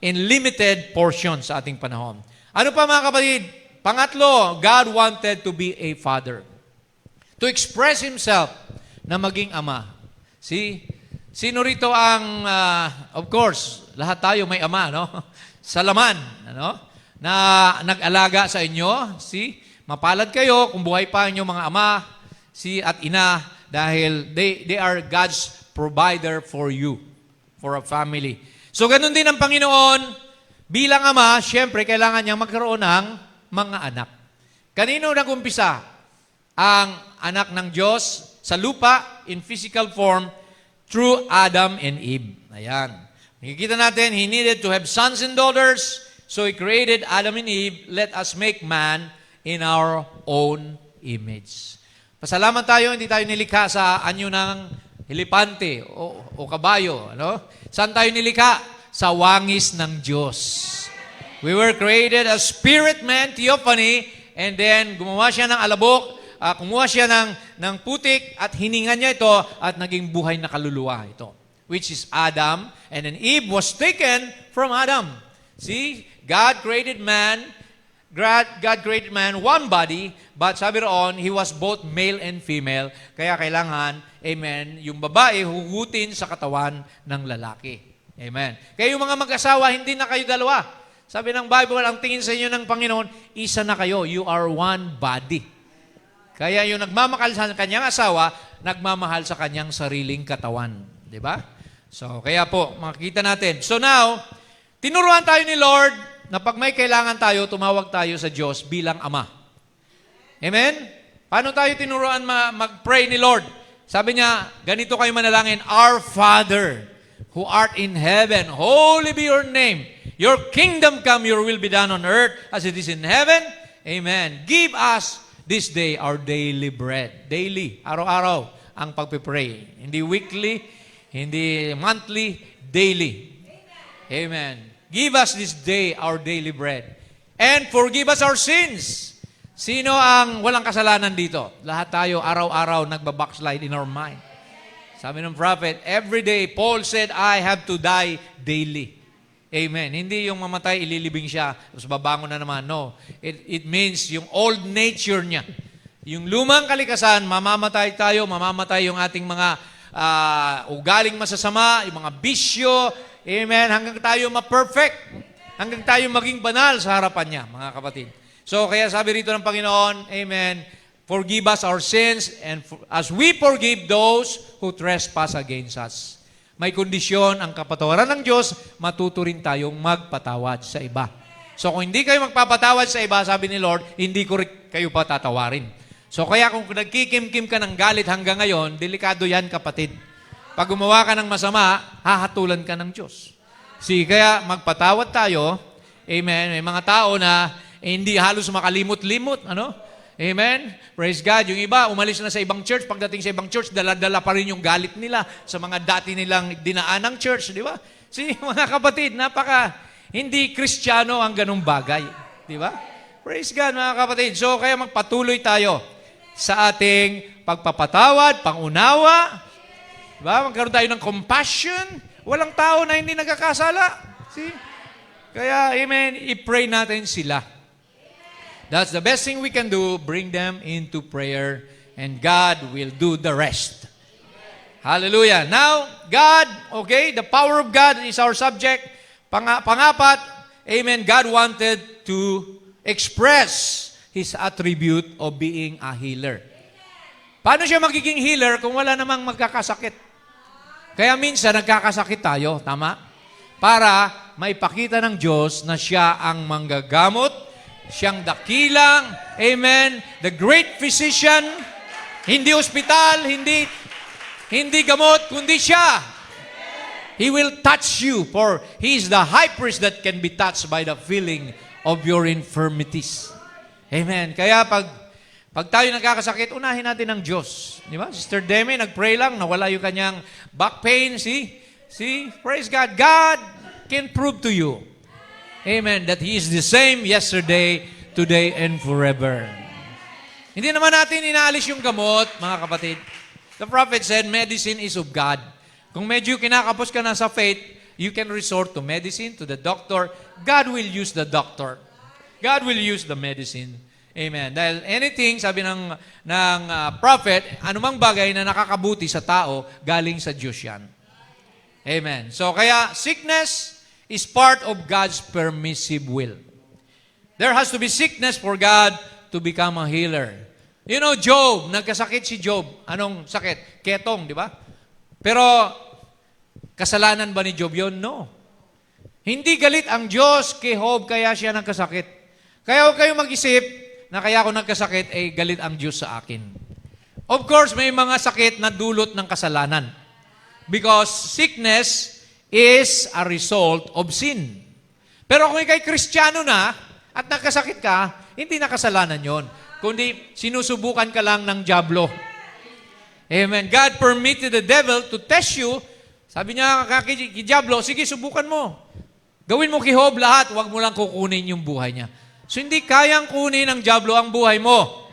limited portions sa ating panahon. Ano pa, mga kapatid? Pangatlo, God wanted to be a father. To express Himself na maging ama. See? Sino rito ang, of course, lahat tayo may ama, no? Sa laman, ano? Na nag-alaga sa inyo. See? Mapalad kayo kung buhay pa inyong mga ama, at ina, dahil they are God's provider for you, for a family. So, ganun din ang Panginoon, bilang ama, siyempre, kailangan niyang magkaroon ng mga anak. Kanino nag-umpisa? Ang anak ng Diyos sa lupa, in physical form, through Adam and Eve. Ayan. Nakikita natin, He needed to have sons and daughters, so He created Adam and Eve. Let us make man in our own image. Pasalamat tayo, hindi tayo nilikha sa anyo ng hilipante o kabayo. Ano? Saan tayo nilikha? Sa wangis ng Diyos. We were created as spirit man, theophany, and then gumawa siya ng alabok, kumuha siya ng putik at hininga niya ito at naging buhay na kaluluwa ito, which is Adam, and then Eve was taken from Adam. See, God created man, one body, but sabi roon, He was both male and female, kaya kailangan, amen, yung babae hugutin sa katawan ng lalaki. Amen. Kaya yung mga mag-asawa, hindi na kayo dalawa. Sabi ng Bible, ang tingin sa inyo ng Panginoon, isa na kayo. You are one body. Kaya yung nagmamahal sa kanyang asawa, nagmamahal sa kanyang sariling katawan. Diba? So, kaya po, makikita natin. So now, tinuruan tayo ni Lord na pag may kailangan tayo, tumawag tayo sa Diyos bilang Ama. Amen? Paano tayo tinuruan mag-pray ni Lord? Sabi niya, ganito kayo manalangin, Our Father, who art in heaven, holy be your name. Your kingdom come, your will be done on earth as it is in heaven. Amen. Give us this day our daily bread. Daily, araw-araw ang pagpipray. Hindi weekly, hindi monthly, daily. Amen. Give us this day our daily bread. And forgive us our sins. Sino ang walang kasalanan dito? Lahat tayo araw-araw nagbabackslide in our mind. Sabi ng prophet, every day, Paul said, I have to die daily. Amen. Hindi yung mamatay, ililibing siya, tapos babangon na naman. No. It means yung old nature niya. Yung lumang kalikasan, mamamatay tayo, mamamatay yung ating mga ugaling masasama, yung mga bisyo. Amen. Hanggang tayo ma-perfect. Hanggang tayo maging banal sa harapan niya, mga kapatid. So, kaya sabi rito ng Panginoon, Amen, forgive us our sins and as we forgive those who trespass against us. May kondisyon ang kapatawaran ng Diyos, matuto rin tayong magpatawad sa iba. So kung hindi kayo magpapatawad sa iba, sabi ni Lord, hindi ko rin kayo patatawarin. So kaya kung nagkikimkim ka ng galit hanggang ngayon, delikado yan kapatid. Pag gumawa ka ng masama, hahatulan ka ng Diyos. Kaya magpatawad tayo. Amen. May mga tao na hindi halos makalimot-limot. Ano? Amen? Praise God. Yung iba, umalis na sa ibang church. Pagdating sa ibang church, dala-dala pa rin yung galit nila sa mga dati nilang dinaan ng church. Di ba? Mga kapatid, hindi Kristiyano ang ganung bagay. Di ba? Praise God, mga kapatid. So, kaya magpatuloy tayo sa ating pagpapatawad, pangunawa. Di ba? Magkaroon tayo ng compassion. Walang tao na hindi nagkakasala. Kaya, amen, i-pray natin sila. That's the best thing we can do, bring them into prayer, and God will do the rest. Hallelujah. Now, God, okay, the power of God is our subject. Pangapat, amen, God wanted to express His attribute of being a healer. Paano siya magiging healer kung wala namang magkakasakit? Kaya minsan nagkakasakit tayo, tama? Para maipakita ng Diyos na siya ang manggagamot, siyang dakilang, amen, the great physician, hindi ospital, hindi gamot, kundi siya. He will touch you, for He is the high priest that can be touched by the feeling of your infirmities. Amen. Kaya pag tayo nagkakasakit, unahin natin ang Diyos. Di ba? Sister Demi, nag-pray lang, nawala yung kanyang back pain. See? Praise God. God can prove to you, amen, that He is the same yesterday, today, and forever. Hindi naman natin inaalis yung gamot, mga kapatid. The prophet said, medicine is of God. Kung medyo kinakapos ka na sa faith, you can resort to medicine, to the doctor. God will use the doctor. God will use the medicine. Amen. Dahil anything, sabi ng prophet, anumang bagay na nakakabuti sa tao, galing sa Diyos yan. Amen. So kaya, sickness is part of God's permissive will. There has to be sickness for God to become a healer. You know, Job, nagkasakit si Job. Anong sakit? Ketong, di ba? Pero, kasalanan ba ni Job yun? No. Hindi galit ang Diyos kay Job kaya siya nagkasakit. Kaya huwag kayong mag-isip na kaya ako nagkasakit, galit ang Diyos sa akin. Of course, may mga sakit na dulot ng kasalanan. Because sickness is a result of sin. Pero kung ikay Kristiyano na at nagkasakit ka, hindi na kasalanan yon, kundi sinusubukan ka lang ng dyablo. Amen. God permitted the devil to test you. Sabi niya kay dyablo, sige, subukan mo. Gawin mo kay Job lahat, huwag mo lang kukunin yung buhay niya. So hindi kayang kunin ng dyablo ang buhay mo.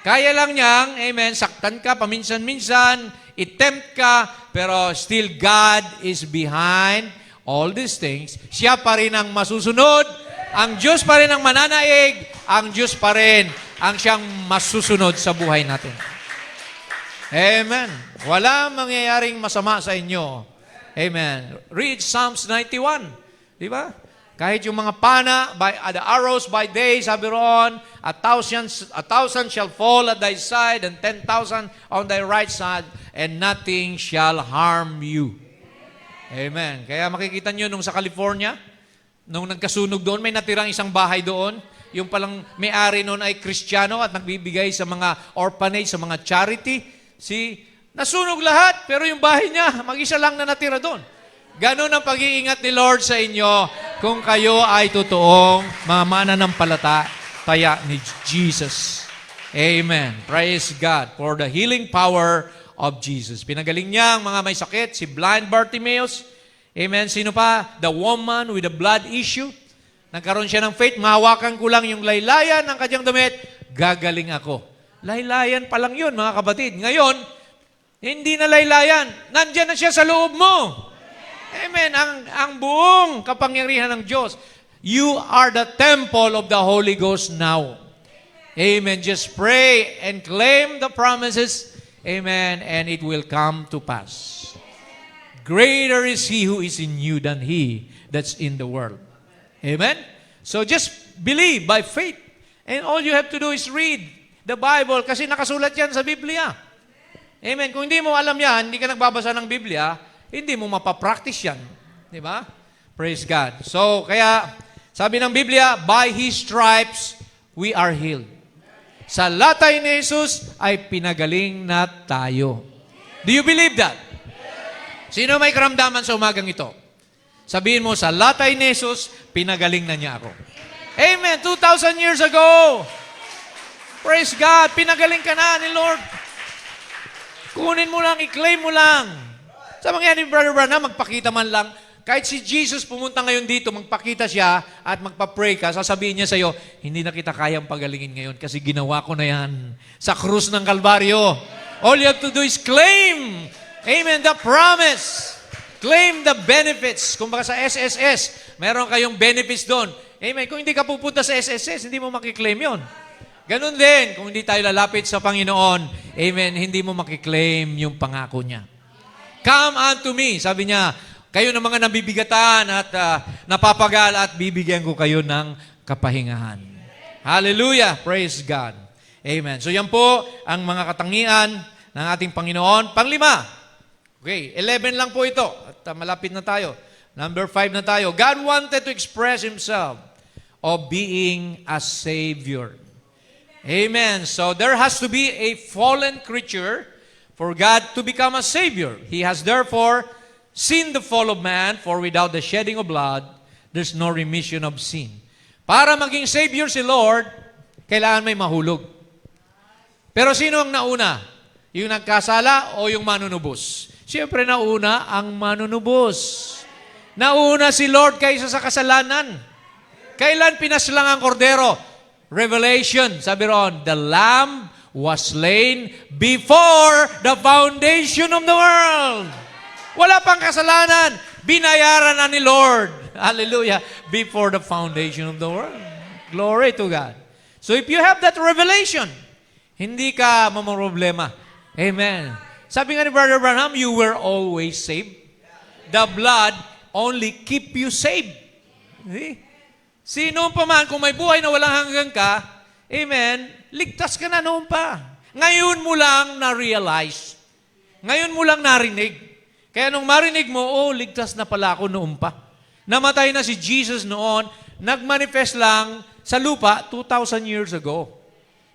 Kaya lang niyang, amen, saktan ka paminsan-minsan, i-tempt ka, pero still God is behind all these things. Siya pa rin ang masusunod, ang Diyos pa rin ang mananaig, ang Diyos pa rin ang siyang masusunod sa buhay natin. Amen. Wala mangyayaring masama sa inyo. Amen. Read Psalms 91. Di ba? Kahit yung mga pana, the arrows by day, sabi roon, 1,000 shall fall at thy side, and 10,000 on thy right side, and nothing shall harm you. Amen. Kaya makikita nyo nung sa California, nung nagkasunog doon, may natirang isang bahay doon. Yung palang may-ari noon ay Kristiyano at nagbibigay sa mga orphanage, sa mga charity. Nasunog lahat, pero yung bahay niya, mag-isa lang na natira doon. Ganon ang pag-iingat ni Lord sa inyo kung kayo ay totoong mga mananampalataya ni Jesus. Amen. Praise God for the healing power of Jesus. Pinagaling niya ang mga may sakit, si blind Bartimaeus. Amen. Sino pa? The woman with the blood issue. Nagkaroon siya ng faith, mahawakan ko lang yung laylayan ng kanyang damit, gagaling ako. Laylayan pa lang yun, mga kapatid. Ngayon, Hindi na laylayan. Nandyan na siya sa loob mo. Amen. Ang buong kapangyarihan ng Diyos. You are the temple of the Holy Ghost now. Amen. Just pray and claim the promises. Amen. And it will come to pass. Greater is He who is in you than he that's in the world. Amen? So just believe by faith. And all you have to do is read the Bible kasi nakasulat yan sa Biblia. Amen? Kung hindi mo alam yan, hindi ka nagbabasa ng Biblia, hindi mo mapapractice yan. Di ba? Praise God. So, kaya, sabi ng Biblia, by His stripes, we are healed. Sa latay ni Jesus, ay pinagaling na tayo. Do you believe that? Sino may karamdaman sa umagang ito? Sabihin mo, sa latay ni Jesus, pinagaling na niya ako. Amen. 2,000 years ago. Praise God. Pinagaling ka na ni Lord. Kunin mo lang, i-claim mo lang. Sa mangyari, Brother Branham, magpakita man lang. Kahit si Jesus pumunta ngayon dito, magpakita siya at magpa-pray ka, sasabihin niya sa iyo, hindi na kita kayang pagalingin ngayon kasi ginawa ko na yan sa krus ng Kalbaryo. All you have to do is claim. Amen. The promise. Claim the benefits. Kung baka sa SSS, meron kayong benefits doon. Amen. Kung hindi ka pupunta sa SSS, hindi mo makiklaim yon. Ganun din, kung hindi tayo lalapit sa Panginoon, amen, hindi mo makiklaim yung pangako niya. Come unto me. Sabi niya, kayo ng mga nabibigatan at napapagal at bibigyan ko kayo ng kapahingahan. Hallelujah. Praise God. Amen. So yan po ang mga katangian ng ating Panginoon. Panglima. Okay, 11 lang po ito. At malapit na tayo. Number 5 na tayo. God wanted to express Himself of being a Savior. Amen. So there has to be a fallen creature for God to become a Savior. He has therefore seen the fall of man, for without the shedding of blood, there's no remission of sin. Para maging Savior si Lord, kailangan may mahulog. Pero sino ang nauna? Yung nagkasala o yung manunubos? Siyempre nauna ang manunubos. Nauna si Lord kaysa sa kasalanan. Kailan pinaslang ang kordero? Revelation, sabi ron, the Lamb was slain before the foundation of the world. Wala pang kasalanan. Binayaran na ni Lord. Hallelujah. Before the foundation of the world. Glory to God. So if you have that revelation, hindi ka mamroblema. Amen. Sabi nga ni Brother Branham, you were always saved. The blood only keep you saved. See? Sino pa man, kung may buhay na walang hanggang ka, amen, ligtas ka na noon pa. Ngayon mo lang na-realize. Ngayon mo lang narinig. Kaya nung marinig mo, oh, ligtas na pala ako noon pa. Namatay na si Jesus noon, nagmanifest lang sa lupa 2,000 years ago.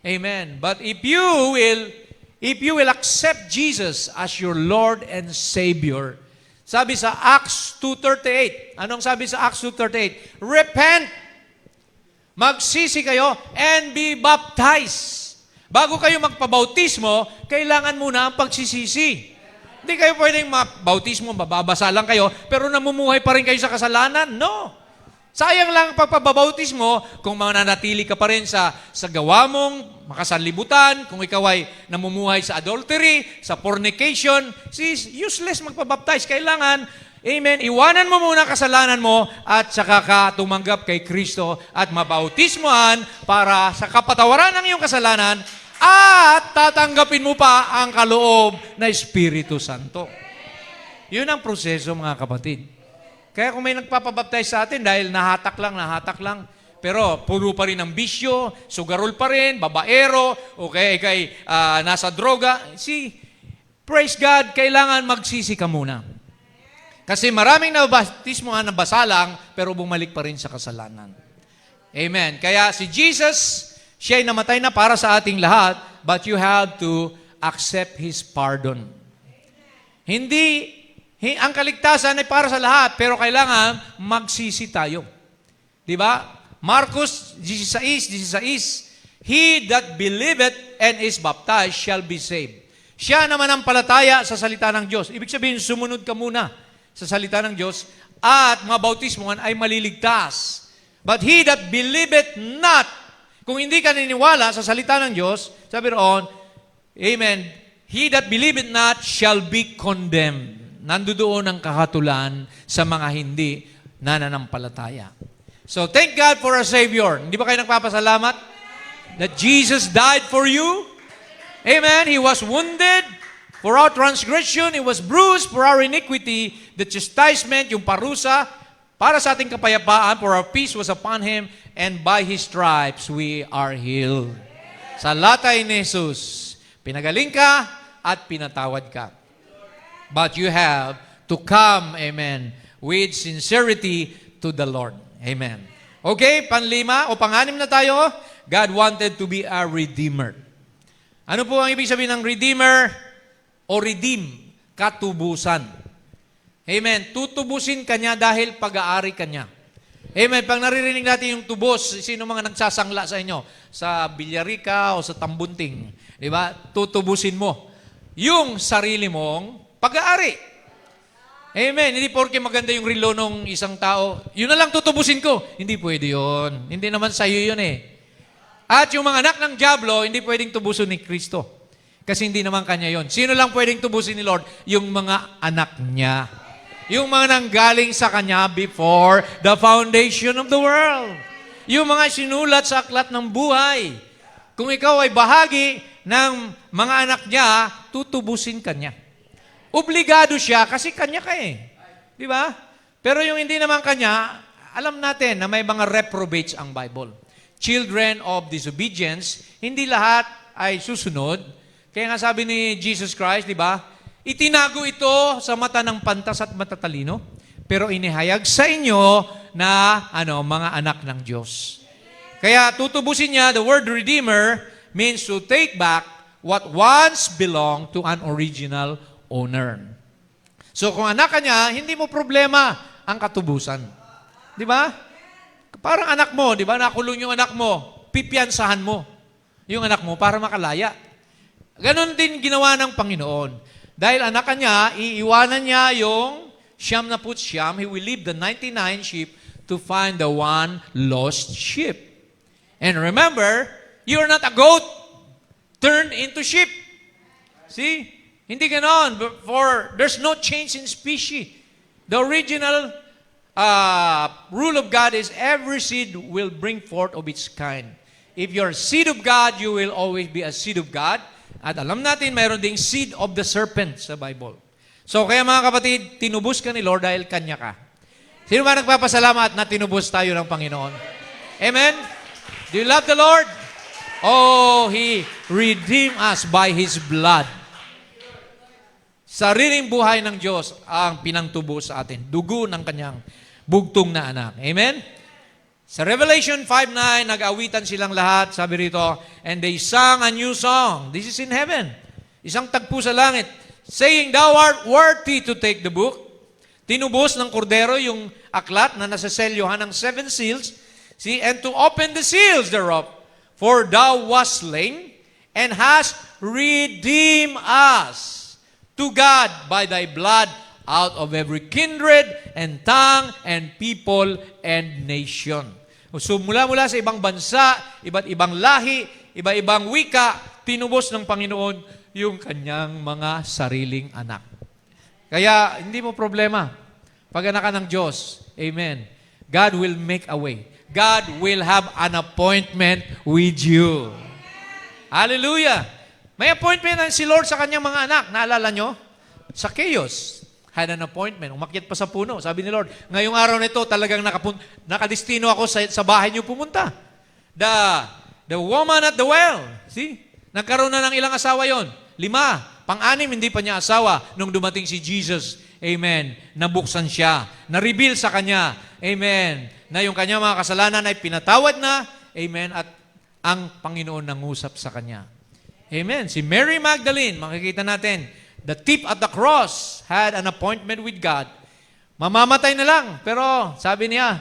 Amen. But if you will accept Jesus as your Lord and Savior, sabi sa Acts 2:38, anong sabi sa Acts 2:38? Repent, magsisi kayo, and be baptized. Bago kayo magpabautismo, kailangan muna ang pagsisisi. Hindi kayo pwedeng bautismo, mababasa lang kayo, pero namumuhay pa rin kayo sa kasalanan. No. Sayang lang ang pagpabautismo kung mananatili ka pa rin sa gawa mong makasanlibutan, kung ikaw ay namumuhay sa adultery, sa fornication, useless magpabaptize. Kailangan, amen, iwanan mo muna kasalanan mo at saka ka tumanggap kay Kristo at mabautismohan para sa kapatawaran ng iyong kasalanan at tatanggapin mo pa ang kaloob na Espiritu Santo. Yun ang proseso, mga kapatid. Kaya kung may nagpapabaptize sa atin dahil nahatak lang, pero puro pa rin ang bisyo, sugarol pa rin, babaero, okay, nasa droga. Praise God, kailangan magsisi ka muna. Kasi maraming nabaptismo nga nabasa lang, pero bumalik pa rin sa kasalanan. Amen. Kaya si Jesus, siya ay namatay na para sa ating lahat, but you have to accept His pardon. Ang kaligtasan ay para sa lahat, pero kailangan magsisi tayo. Di ba? Marcos 16:16, He that believeth and is baptized shall be saved. Siya naman ang palataya sa salita ng Diyos. Ibig sabihin, sumunod ka muna sa salita ng Diyos at mabautismohan ay maliligtas. But he that believeth not, kung hindi ka niniwala sa salita ng Diyos, sabi roon, amen, He that believeth not shall be condemned. Nandoon ang kahatulan sa mga hindi nananampalataya. So, thank God for our Savior. Hindi ba kayo nagpapasalamat? That Jesus died for you. Amen. He was wounded for our transgression. He was bruised for our iniquity. The chastisement, yung parusa, para sa ating kapayapaan, for our peace was upon Him, and by His stripes we are healed. Sa latay ni Jesus, pinagaling ka at pinatawad ka. But you have to come, amen, with sincerity to the Lord. Amen. Okay, panlima o panganim na tayo. God wanted to be a redeemer. Ano po ang ibig sabihin ng redeemer o redeem? Katubusan. Amen. Tutubusin ka niya dahil pag-aari ka niya. Amen. Pag naririnig natin yung tubos, sino mga nagsasangla sa inyo? Sa Villarica o sa Tambunting. Di ba? Tutubusin mo yung sarili mong pag-aari. Amen. Hindi porke maganda yung relo ng isang tao, yun na lang tutubusin ko. Hindi pwede yun. Hindi naman sa'yo yun eh. At yung mga anak ng Diablo, hindi pwedeng tubusin ni Kristo. Kasi hindi naman kanya yun. Sino lang pwedeng tubusin ni Lord? Yung mga anak niya. Yung mga nanggaling sa kanya before the foundation of the world. Yung mga sinulat sa aklat ng buhay. Kung ikaw ay bahagi ng mga anak niya, tutubusin ka niya. Obligado siya kasi kanya ka eh. Di ba? Pero yung hindi naman kanya, alam natin na may mga reprobates ang Bible. Children of disobedience, hindi lahat ay susunod. Kaya nga sabi ni Jesus Christ, di ba? Itinago ito sa mata ng pantas at matatalino, pero inihayag sa inyo na mga anak ng Diyos. Kaya tutubusin niya, the word redeemer means to take back what once belonged to an original owner. So kung anak ka niya, hindi mo problema ang katubusan. Di ba? Parang anak mo, di ba? Nakulong yung anak mo, pipiyansahan mo yung anak mo para makalaya. Ganon din ginawa ng Panginoon. Dahil anak ka niya, iiwanan niya yung siyam na putsyam, he will leave the 99 sheep to find the one lost sheep. And remember, you're not a goat turned into sheep. See? Hindi ganon. For there's no change in species. The original rule of God is every seed will bring forth of its kind. If you're seed of God, you will always be a seed of God. At alam natin, mayroon ding seed of the serpent sa Bible. So, kaya mga kapatid, tinubos ka ni Lord dahil kanya ka. Sino ba nagpapasalamat na tinubos tayo ng Panginoon? Amen? Do you love the Lord? Oh, He redeemed us by His blood. Sariling buhay ng Diyos ang pinangtubos sa atin. Dugo ng kanyang bugtong na anak. Amen? Sa Revelation 5:9, nag-awitan silang lahat, sabi rito, and they sang a new song. This is in heaven. Isang tagpo sa langit. Saying, thou art worthy to take the book. Tinubos ng kordero yung aklat na nasa selyohan ng 7 seals. See, and to open the seals thereof. For thou wast slain and hast redeemed us to God by thy blood out of every kindred and tongue and people and nation. So mula sa ibang bansa, iba't ibang lahi, iba-ibang wika, tinubos ng Panginoon yung kanyang mga sariling anak. Kaya hindi mo problema. Pag anak ka ng Diyos, amen, God will make a way. God will have an appointment with you. Hallelujah! May appointment na si Lord sa kanyang mga anak. Naalala nyo? Sa Chaos, had an appointment. Umakyat pa sa puno. Sabi ni Lord, ngayong araw na ito, talagang nakadestino ako sa bahay niyo pumunta. The woman at the well. See? Nagkaroon na ng ilang asawa yon? 5. Pang-anim, hindi pa niya asawa nung dumating si Jesus. Amen. Nabuksan siya. Na-reveal sa kanya. Amen. Na yung kanya mga kasalanan ay pinatawad na. Amen. At ang Panginoon nangusap sa kanya. Amen. Si Mary Magdalene, makikita natin, the thief at the cross had an appointment with God. Mamamatay na lang. Pero sabi niya,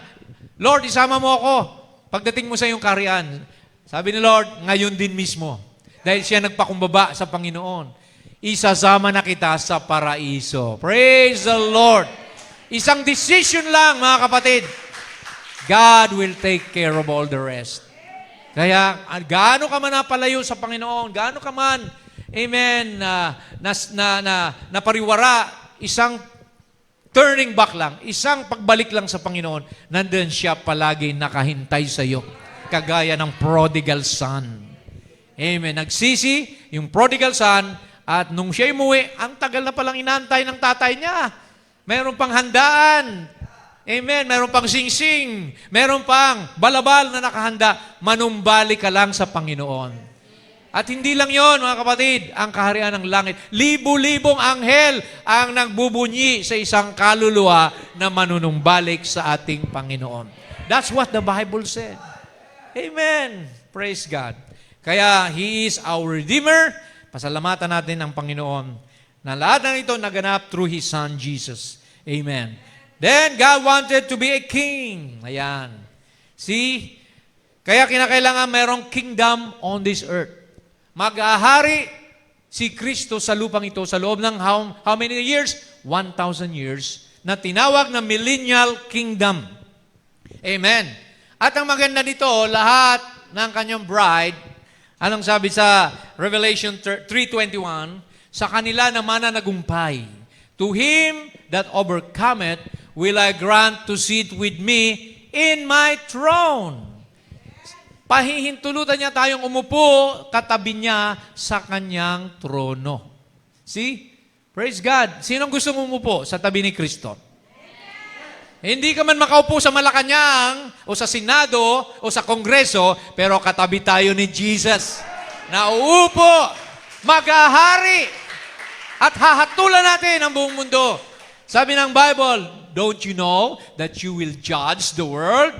Lord, isama mo ako pagdating mo sa iyong kaharian. Sabi ni Lord, ngayon din mismo. Dahil siya nagpakumbaba sa Panginoon. Isasama na kita sa paraiso. Praise the Lord. Isang decision lang, mga kapatid. God will take care of all the rest. Kaya, gaano ka man napalayo sa Panginoon, gaano ka man, amen, na pariwara, isang turning back lang, isang pagbalik lang sa Panginoon, nandun siya palagi nakahintay sa iyo. Kagaya ng prodigal son. Amen. Nagsisi yung prodigal son, at nung siya umuwi, ang tagal na palang inantay ng tatay niya. Meron pang handaan. Amen. Meron pang singsing. Meron pang balabal na nakahanda. Manumbalik ka lang sa Panginoon. At hindi lang yon, mga kapatid, ang kaharian ng langit. Libo-libong anghel ang nagbubunyi sa isang kaluluwa na manunumbalik sa ating Panginoon. That's what the Bible said. Amen. Praise God. Kaya, He is our Redeemer. Pasalamatan natin ang Panginoon na lahat ng ito naganap through His Son, Jesus. Amen. Then, God wanted to be a king. Ayan. See? Kaya kinakailangan mayroong kingdom on this earth. Mag-ahari si Kristo sa lupang ito sa loob ng how many years? 1,000 years na tinawag na millennial kingdom. Amen. At ang maganda dito, lahat ng kanyang bride, anong sabi sa Revelation 3:21, sa kanila naman na nagumpay. To him that overcometh will I grant to sit with me in my throne. Pahihintulutan niya tayong umupo katabi niya sa kanyang trono. See? Praise God. Sinong gustong umupo sa tabi ni Kristo? Hindi ka man makaupo sa Malacanang o sa Senado o sa Kongreso, pero katabi tayo ni Jesus. Nauupo, mag-ahari, at hahatulan natin ang buong mundo. Sabi ng Bible, don't you know that you will judge the world?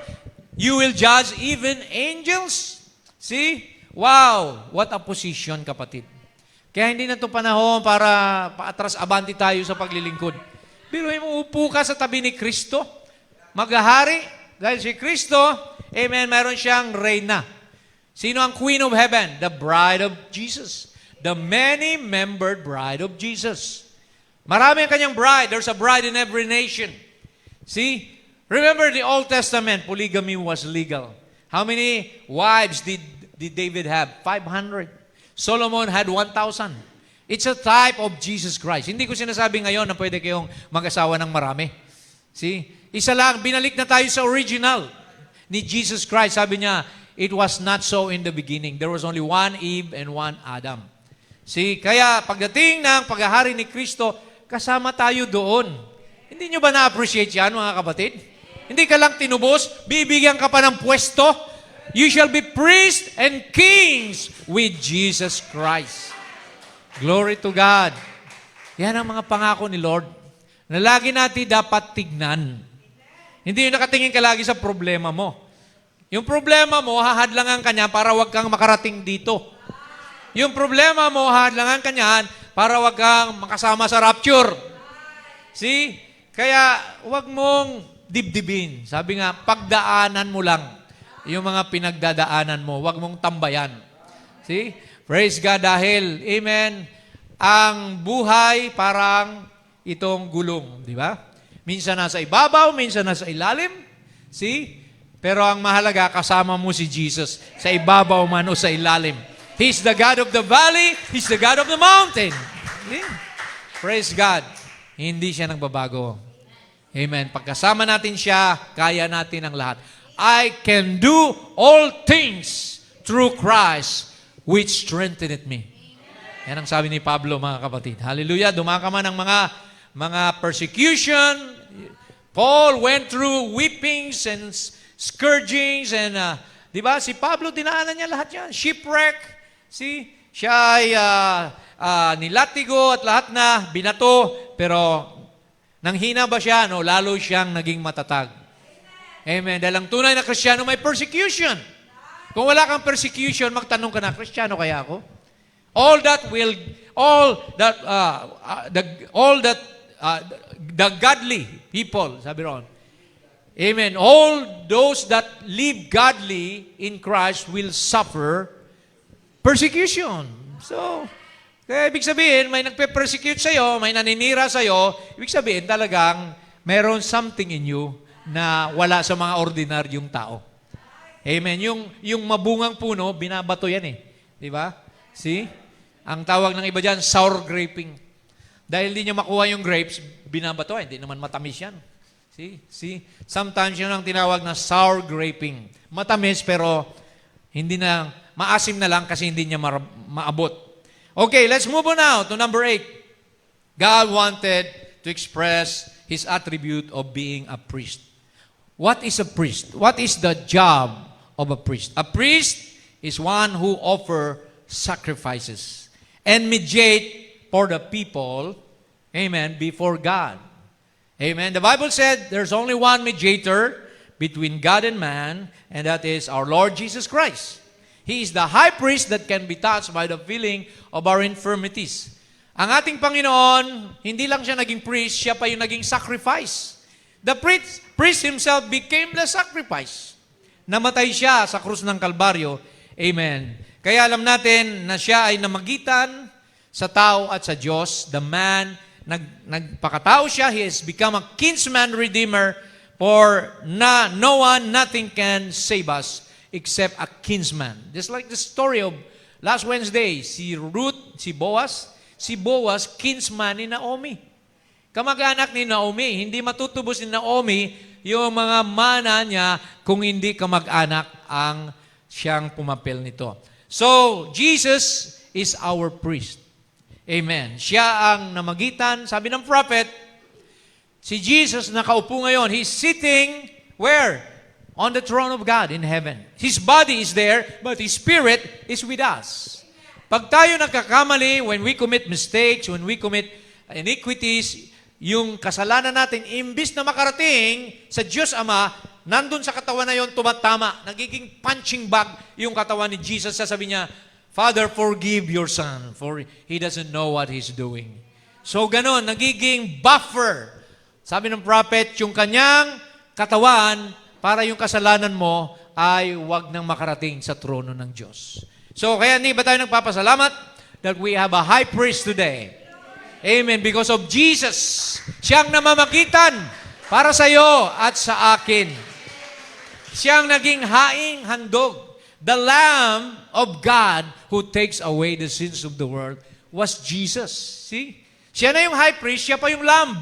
You will judge even angels? See? Wow! What a position, kapatid. Kaya hindi na ito panahon para paatras abanti tayo sa paglilingkod. Pero mo upo ka sa tabi ni Kristo, maghahari, dahil si Kristo, amen, mayroon siyang reyna. Sino ang Queen of Heaven? The bride of Jesus. The many-membered bride of Jesus. Marami ang kanyang bride. There's a bride in every nation. See? Remember the Old Testament, polygamy was legal. How many wives did David have? 500. Solomon had 1,000. It's a type of Jesus Christ. Hindi ko sinasabi ngayon na pwede kayong mag-asawa ng marami. See? Isa lang, binalik na tayo sa original ni Jesus Christ. Sabi niya, it was not so in the beginning. There was only one Eve and one Adam. See? Kaya pagdating ng paghahari ni Kristo, kasama tayo doon. Hindi nyo ba na-appreciate yan, mga kapatid? Hindi ka lang tinubos, bibigyan ka pa ng pwesto. You shall be priests and kings with Jesus Christ. Glory to God. Yan ang mga pangako ni Lord na lagi natin dapat tignan. Hindi yung nakatingin ka lagi sa problema mo. Yung problema mo, hahadlangan ka niya para wag kang makarating dito. Yung problema mo, hahadlangan ka niyan para wag kang makasama sa rapture. See? Kaya wag mong dibdibin. Sabi nga, pagdaanan mo lang yung mga pinagdadaanan mo. Wag mong tambayan. See? Praise God dahil, amen, ang buhay parang itong gulong. Di ba? Minsan nasa ibabaw, minsan nasa ilalim. See? Pero ang mahalaga, kasama mo si Jesus sa ibabaw man o sa ilalim. He's the God of the valley. He's the God of the mountain. See? Praise God. Hindi siya nagbabago. Amen. Pagkasama natin siya, kaya natin ang lahat. I can do all things through Christ which strengtheneth me. Yan ang sabi ni Pablo, mga kapatid. Hallelujah. Dumaka man ng mga persecution. Paul went through whippings and scourgings and, di ba, si Pablo, dinaanan niya lahat yan. Shipwreck. See? Siya ay nilatigo at lahat na binato, pero nang hina ba siya? No, lalo siyang naging matatag. Amen. Dahil ang tunay na Kristiyano may persecution. Kung wala kang persecution, magtanong ka na, Kristiyano kaya ako? The godly people, sabi ron. Amen. All those that live godly in Christ will suffer persecution. So, kaya ibig sabihin, may nagpe-persecute sa'yo, may naninira sa'yo, ibig sabihin talagang meron something in you na wala sa mga ordinaryong tao. Amen. Yung mabungang puno, binabato yan eh. Di ba? See? Ang tawag ng iba dyan, sour graping. Dahil hindi niya makuha yung grapes, binabato. Hindi naman matamis yan. See? Sometimes yun ang tinawag na sour graping. Matamis pero hindi na, maasim na lang kasi hindi niya maabot. Okay, let's move on now to number 8. God wanted to express His attribute of being a priest. What is a priest? What is the job of a priest? A priest is one who offer sacrifices and mediate for the people, amen, before God. Amen. The Bible said there's only one mediator between God and man, and that is our Lord Jesus Christ. He is the high priest that can be touched by the feeling of our infirmities. Ang ating Panginoon, hindi lang siya naging priest, siya pa yung naging sacrifice. The priest himself became the sacrifice. Namatay siya sa krus ng Kalbaryo. Amen. Kaya alam natin na siya ay namagitan sa tao at sa Diyos. The man, nagpakatao siya. He has become a kinsman redeemer for no one, nothing can save us except a kinsman. Just like the story of last Wednesday, si Ruth, si Boaz, kinsman ni Naomi. Kamag-anak ni Naomi, hindi matutubos ni Naomi yung mga mana niya kung hindi kamag-anak ang siyang pumapel nito. So, Jesus is our priest. Amen. Siya ang namagitan. Sabi ng prophet, si Jesus nakaupo ngayon. He's sitting where? On the throne of God in heaven. His body is there, but His spirit is with us. Pag tayo nagkakamali, when we commit mistakes, when we commit iniquities, yung kasalanan natin, imbis na makarating sa Diyos Ama, nandun sa katawan na yon tumatama. Nagiging punching bag yung katawan ni Jesus. Sasabi niya, Father, forgive your son, for he doesn't know what he's doing. So ganon, nagiging buffer. Sabi ng prophet, yung kanyang katawan, para yung kasalanan mo ay wag nang makarating sa trono ng Diyos. So kaya hindi ba tayo nagpapasalamat that we have a high priest today? Amen. Because of Jesus. Siyang namamagitan para sa iyo at sa akin. Siyang naging haing handog. The Lamb of God who takes away the sins of the world was Jesus. See? Siya na yung high priest, siya pa yung Lamb.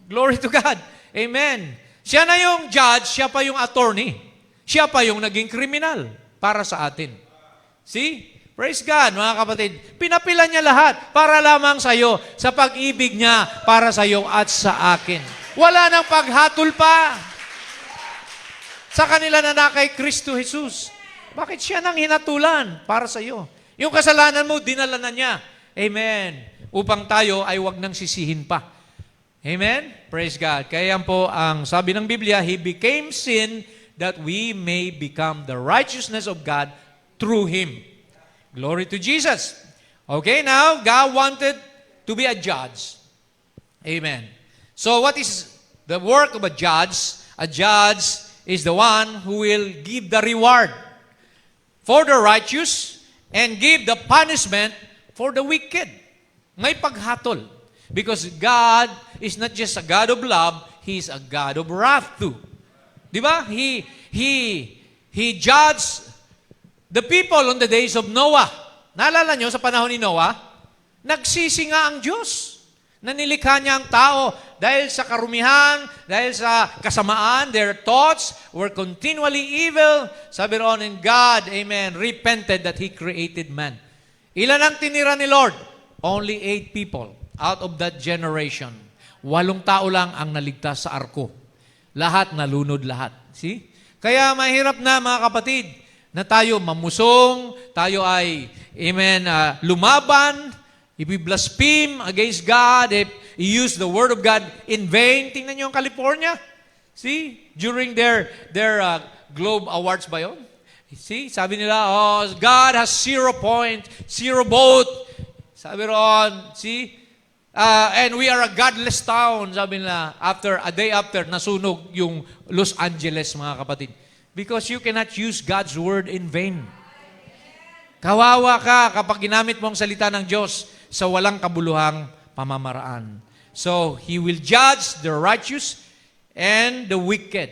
Glory to God. Amen. Siya na yung judge, siya pa yung attorney. Siya pa yung naging kriminal para sa atin. See? Praise God, mga kapatid. Pinapila niya lahat para lamang sa iyo, sa pag-ibig niya para sa iyo at sa akin. Wala nang paghatol pa sa kanila na kay Kristo Jesus. Bakit siya nang hinatulan para sa iyo? Yung kasalanan mo, dinala na niya. Amen. Upang tayo ay wag nang sisihin pa. Amen? Praise God. Kaya yan po ang sabi ng Biblia, He became sin that we may become the righteousness of God through Him. Glory to Jesus. Okay, now, God wanted to be a judge. Amen. So, what is the work of a judge? A judge is the one who will give the reward for the righteous and give the punishment for the wicked. May paghatol. Because God is not just a God of love, He is a God of wrath too. Di ba? He judged the people on the days of Noah. Naalala nyo sa panahon ni Noah? Nagsisi nga ang Diyos. Nanilikha niya ang tao dahil sa karumihan, dahil sa kasamaan, their thoughts were continually evil. Sabi roon, and God, amen, repented that He created man. Ilan ang tinira ni Lord? Only 8 people out of that generation. 8 tao lang ang naligtas sa arko. Lahat nalunod lahat. See? Kaya mahirap na mga kapatid, na tayo mamusong, tayo ay, amen, lumaban, if we blaspheme against God, if we use the Word of God in vain. Tingnan nyo ang California. See? During their Globe Awards ba yun? See? Sabi nila, oh, God has 0 point, 0 vote. Sabi roon, see? And we are a godless town, sabi nila, a day after, nasunog yung Los Angeles, mga kapatid. Because you cannot use God's word in vain. Kawawa ka kapag ginamit mo ang salita ng Diyos sa walang kabuluhang pamamaraan. So, He will judge the righteous and the wicked.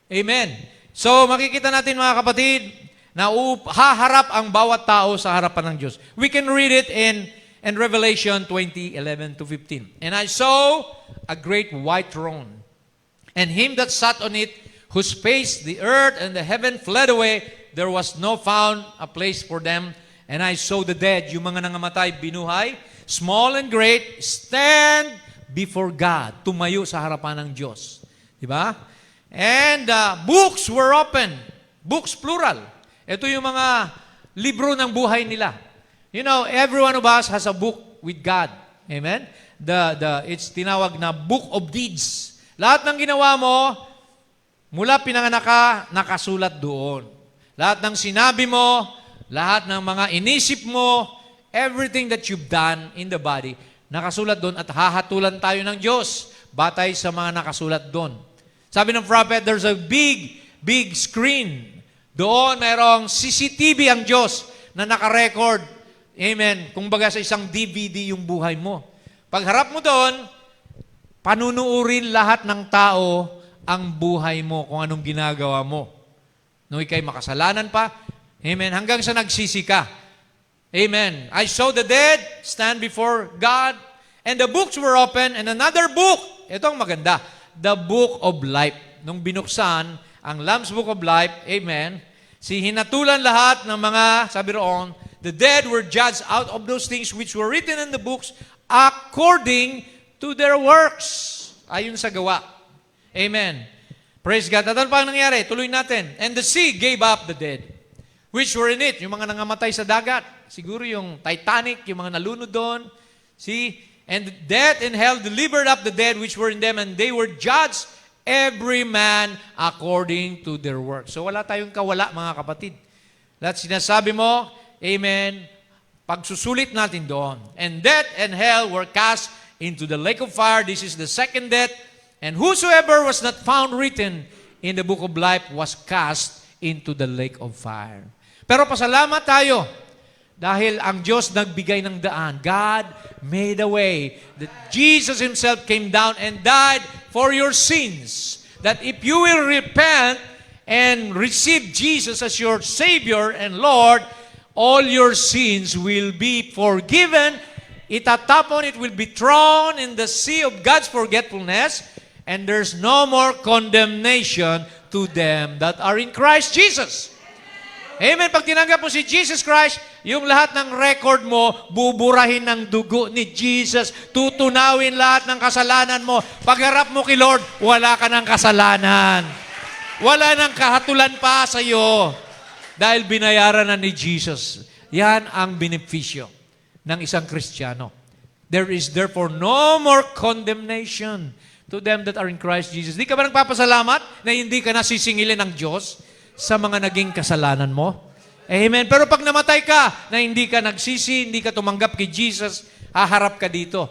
Amen. So, makikita natin mga kapatid, na haharap ang bawat tao sa harapan ng Diyos. We can read it in Revelation 20:11-15. And I saw a great white throne, and him that sat on it, whose face the earth and the heaven fled away, there was no found a place for them. And I saw the dead, yung mga nangamatay, binuhay, small and great, stand before God, tumayo sa harapan ng Diyos. Diba? And books were open. Books, plural. Ito yung mga libro ng buhay nila. You know, every one of us has a book with God. Amen? It's tinawag na book of deeds. Lahat ng ginawa mo, mula pinanganak ka, nakasulat doon. Lahat ng sinabi mo, lahat ng mga inisip mo, everything that you've done in the body, nakasulat doon at hahatulan tayo ng Diyos batay sa mga nakasulat doon. Sabi ng prophet, there's a big screen. Doon mayroong CCTV ang Diyos na nakarecord. Amen. Kung baga sa isang DVD yung buhay mo. Pagharap mo doon, panunuurin lahat ng tao ang buhay mo, kung anong ginagawa mo. Nung ikay makasalanan pa, amen, hanggang sa nagsisi ka. Amen. I saw the dead stand before God, and the books were open, and another book, ito ang maganda, the book of life. Nung binuksan, ang Lamb's Book of Life, amen, hinatulan lahat ng mga, sabi roon, the dead were judged out of those things which were written in the books according to their works. Ayon sa gawa. Amen. Praise God. At ano pa ang nangyari? Tuloy natin. And the sea gave up the dead, which were in it. Yung mga nangamatay sa dagat. Siguro yung Titanic, yung mga nalunod doon. See? And death and hell delivered up the dead which were in them, and they were judged every man according to their work. So wala tayong kawala, mga kapatid. Lahat sinasabi mo, amen, pagsusulit natin doon. And death and hell were cast into the lake of fire. This is the second death. And whosoever was not found written in the book of life was cast into the lake of fire. Pero pasalamat tayo dahil ang Diyos nagbigay ng daan. God made a way that Jesus Himself came down and died for your sins. That if you will repent and receive Jesus as your Savior and Lord, all your sins will be forgiven. Itatapon, it will be thrown in the sea of God's forgetfulness, and there's no more condemnation to them that are in Christ Jesus. Amen. Pag tinanggap mo si Jesus Christ, yung lahat ng record mo, buburahin ng dugo ni Jesus. Tutunawin lahat ng kasalanan mo. Pagharap mo kay Lord, wala ka ng kasalanan. Wala ng kahatulan pa sa iyo. Dahil binayaran na ni Jesus. Yan ang benepisyo ng isang Kristiyano. There is therefore no more condemnation to them that are in Christ Jesus. Di ka ba nagpapasalamat na hindi ka nasisingilin ng Diyos sa mga naging kasalanan mo? Amen. Pero pag namatay ka na hindi ka nagsisi, hindi ka tumanggap kay Jesus, haharap ka dito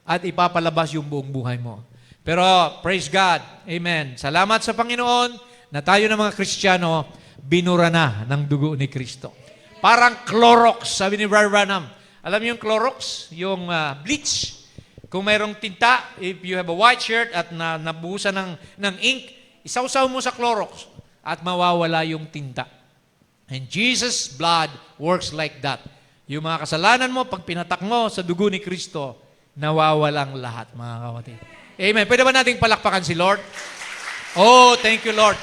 at ipapalabas yung buong buhay mo. Pero praise God. Amen. Salamat sa Panginoon na tayo ng mga Kristiyano, binura na ng dugo ni Kristo. Parang Clorox, sabi ni Brother Branham. Alam niyo yung Clorox? Yung bleach. Kung mayroong tinta, if you have a white shirt at nabuhusan ng ink, isawsaw mo sa Clorox at mawawala yung tinta. And Jesus' blood works like that. Yung mga kasalanan mo, pag pinatak mo sa dugo ni Kristo, nawawalang lahat, mga kapatid. Amen. Pwede ba nating palakpakan si Lord? Oh, thank you, Lord.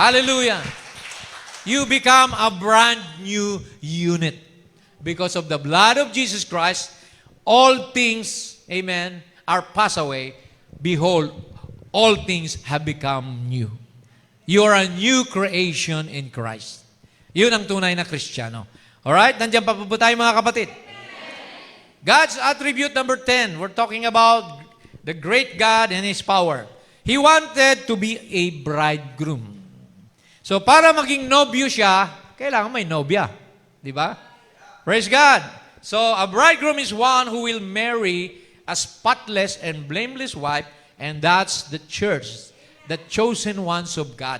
Hallelujah. You become a brand new unit. Because of the blood of Jesus Christ, all things, amen, are passed away. Behold, all things have become new. You are a new creation in Christ. Yun ang tunay na Kristiyano. Alright? Nandiyan pa po tayo, mga kapatid. God's attribute number 10. We're talking about the great God and His power. He wanted to be a bridegroom. So, para maging nobyo siya, kailangan may nobya. Di ba? Praise God. So, a bridegroom is one who will marry a spotless and blameless wife, and that's the church, the chosen ones of God.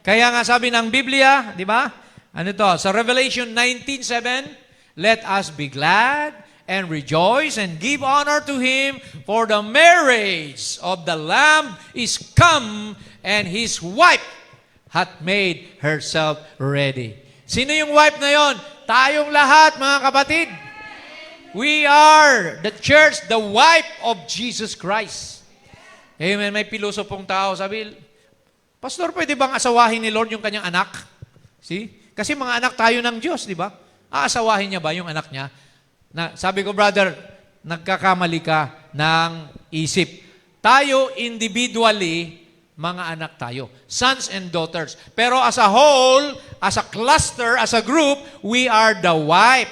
Kaya nga sabi ng Biblia, di ba? Ano to? Sa Revelation 19:7, let us be glad and rejoice and give honor to Him, for the marriage of the Lamb is come, and His wife hath made herself ready. Sino yung wife na yon? Tayong lahat, mga kapatid. We are the church, the wife of Jesus Christ. Amen. May pilosopong tao, sabi, Pastor, pwede bang asawahin ni Lord yung kanyang anak? See? Kasi mga anak tayo ng Diyos, di ba? Aasawahin niya ba yung anak niya? Sabi ko, brother, nagkakamali ka ng isip. Tayo individually, mga anak tayo. Sons and daughters. Pero as a whole, as a cluster, as a group, we are the wife.